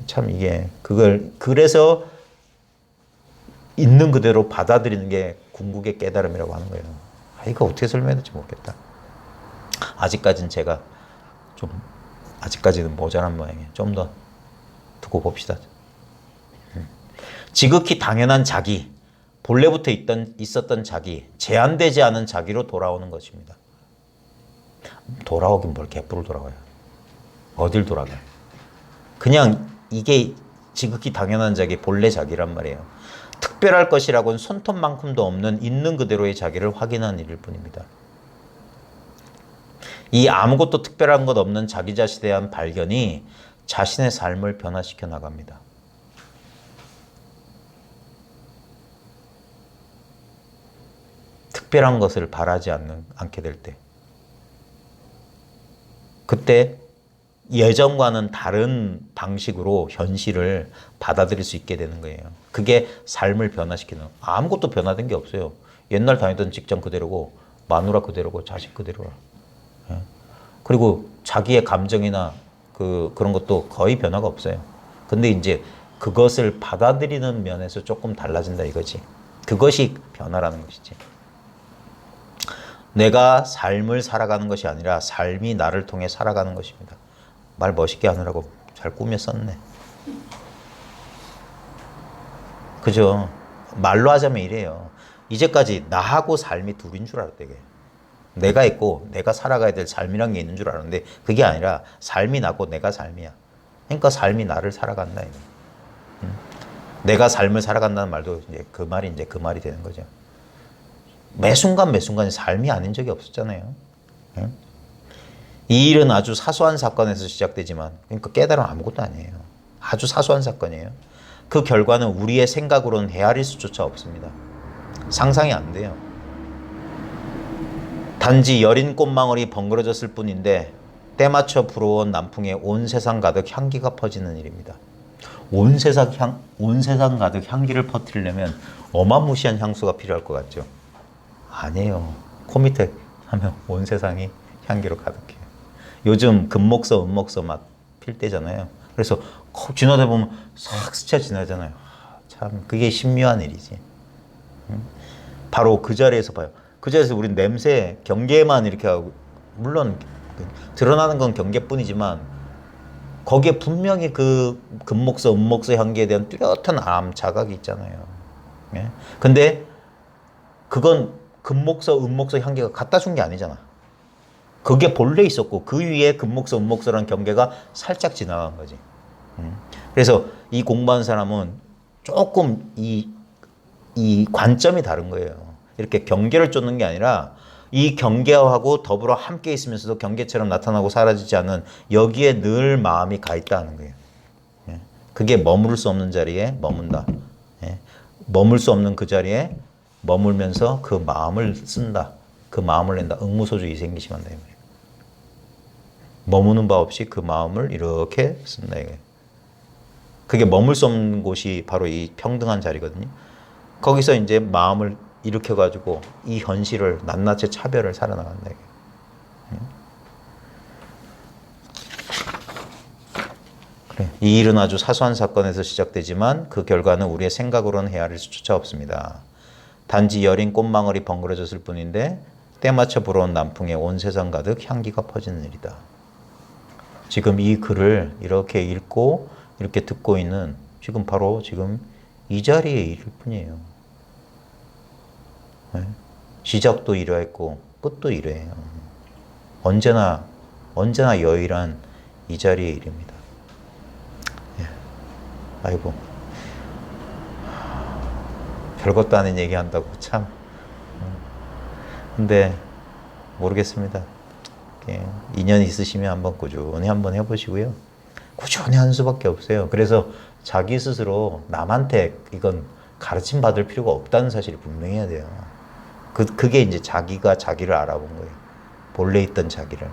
참 이게 그걸 그래서 있는 그대로 받아들이는 게 궁극의 깨달음이라고 하는 거예요. 이거 어떻게 설명해야 될지 모르겠다. 아직까지는 제가 좀 아직까지는 모자란 모양이에요. 좀 더 두고 봅시다. 지극히 당연한 자기, 본래부터 있었던 자기, 제한되지 않은 자기로 돌아오는 것입니다. 돌아오긴 뭘 개뿔을 돌아와요. 어딜 돌아가요. 그냥 이게 지극히 당연한 자기, 본래 자기란 말이에요. 특별할 것이라고는 손톱만큼도 없는 있는 그대로의 자기를 확인한 일일 뿐입니다. 이 아무것도 특별한 것 없는 자기 자신에 대한 발견이 자신의 삶을 변화시켜 나갑니다. 특별한 것을 바라지 않게 될 때, 그때 예전과는 다른 방식으로 현실을 받아들일 수 있게 되는 거예요. 그게 삶을 변화시키는, 아무것도 변화된 게 없어요. 옛날 다니던 직장 그대로고, 마누라 그대로고, 자식 그대로라. 그리고 자기의 감정이나 그런 것도 거의 변화가 없어요. 근데 이제 그것을 받아들이는 면에서 조금 달라진다 이거지. 그것이 변화라는 것이지. 내가 삶을 살아가는 것이 아니라 삶이 나를 통해 살아가는 것입니다. 말 멋있게 하느라고 잘 꾸며 썼네. 그죠? 말로 하자면 이래요. 이제까지 나하고 삶이 둘인 줄 알았대. 내가 있고 내가 살아가야 될 삶이란 게 있는 줄 알았는데 그게 아니라 삶이 나고 내가 삶이야. 그러니까 삶이 나를 살아간다. 내가 삶을 살아간다는 말도 이제 그 말이 되는 거죠. 매 순간 매 순간이 삶이 아닌 적이 없었잖아요. 이 일은 아주 사소한 사건에서 시작되지만, 그러니까 깨달음 아무것도 아니에요. 아주 사소한 사건이에요. 그 결과는 우리의 생각으로는 헤아릴 수조차 없습니다. 상상이 안 돼요. 단지 여린 꽃망울이 벙그러졌을 뿐인데 때맞춰 불어온 남풍에 온 세상 가득 향기가 퍼지는 일입니다. 온 세상 가득 향기를 퍼뜨리려면 어마무시한 향수가 필요할 것 같죠? 아니에요. 코 밑에 하면 온 세상이 향기로 가득해요. 요즘 금목서, 은목서 막 필 때잖아요. 그래서 지나다 보면 싹 스쳐 지나잖아요. 참 그게 신묘한 일이지. 바로 그 자리에서 봐요. 그 자리에서 우린 냄새, 경계만 이렇게 하고, 물론 드러나는 건 경계뿐이지만 거기에 분명히 그 금목서, 은목서 향기에 대한 뚜렷한 자각이 있잖아요. 예? 근데 그건 금목서, 은목서 향기가 갖다 준 게 아니잖아. 그게 본래 있었고 그 위에 금목서, 은목서라는 경계가 살짝 지나간 거지. 그래서 이 공부한 사람은 조금 이 관점이 다른 거예요. 이렇게 경계를 쫓는 게 아니라 이 경계하고 더불어 함께 있으면서도 경계처럼 나타나고 사라지지 않는 여기에 늘 마음이 가 있다는 거예요. 그게 머무를 수 없는 자리에 머문다. 머물 수 없는 그 자리에 머물면서 그 마음을 쓴다. 그 마음을 낸다. 응무소주 이생기심한다. 머무는 바 없이 그 마음을 이렇게 쓴다. 그게 머물 수 없는 곳이 바로 이 평등한 자리거든요. 거기서 이제 마음을 일으켜가지고 이 현실을 낱낱이 차별을 살아나간다. 그래. 이 일은 아주 사소한 사건에서 시작되지만 그 결과는 우리의 생각으로는 헤아릴 수조차 없습니다. 단지 여린 꽃망울이 벙그러졌을 뿐인데 때맞춰 불어온 남풍에 온 세상 가득 향기가 퍼지는 일이다. 지금 이 글을 이렇게 읽고 이렇게 듣고 있는 지금 바로 지금 이 자리에 이를 뿐이에요. 시작도 이러했고 끝도 이래요. 언제나 여일한 이 자리에 이릅니다. 아이고, 별것도 아닌 얘기한다고 참. 근데 모르겠습니다. 예, 인연 있으시면 한번 꾸준히 한번 해보시고요. 꾸준히 하는 수밖에 없어요. 그래서 자기 스스로 남한테 이건 가르침 받을 필요가 없다는 사실을 분명히 해야 돼요. 그게 이제 자기가 자기를 알아본 거예요. 본래 있던 자기를.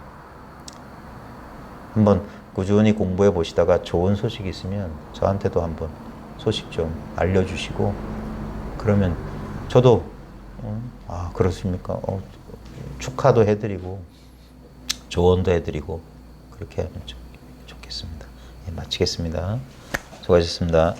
한번 꾸준히 공부해 보시다가 좋은 소식이 있으면 저한테도 한번 소식 좀 알려주시고, 그러면 저도 아 그렇습니까? 축하도 해드리고 조언도 해드리고 그렇게 하면 좋겠습니다. 예, 마치겠습니다. 수고하셨습니다.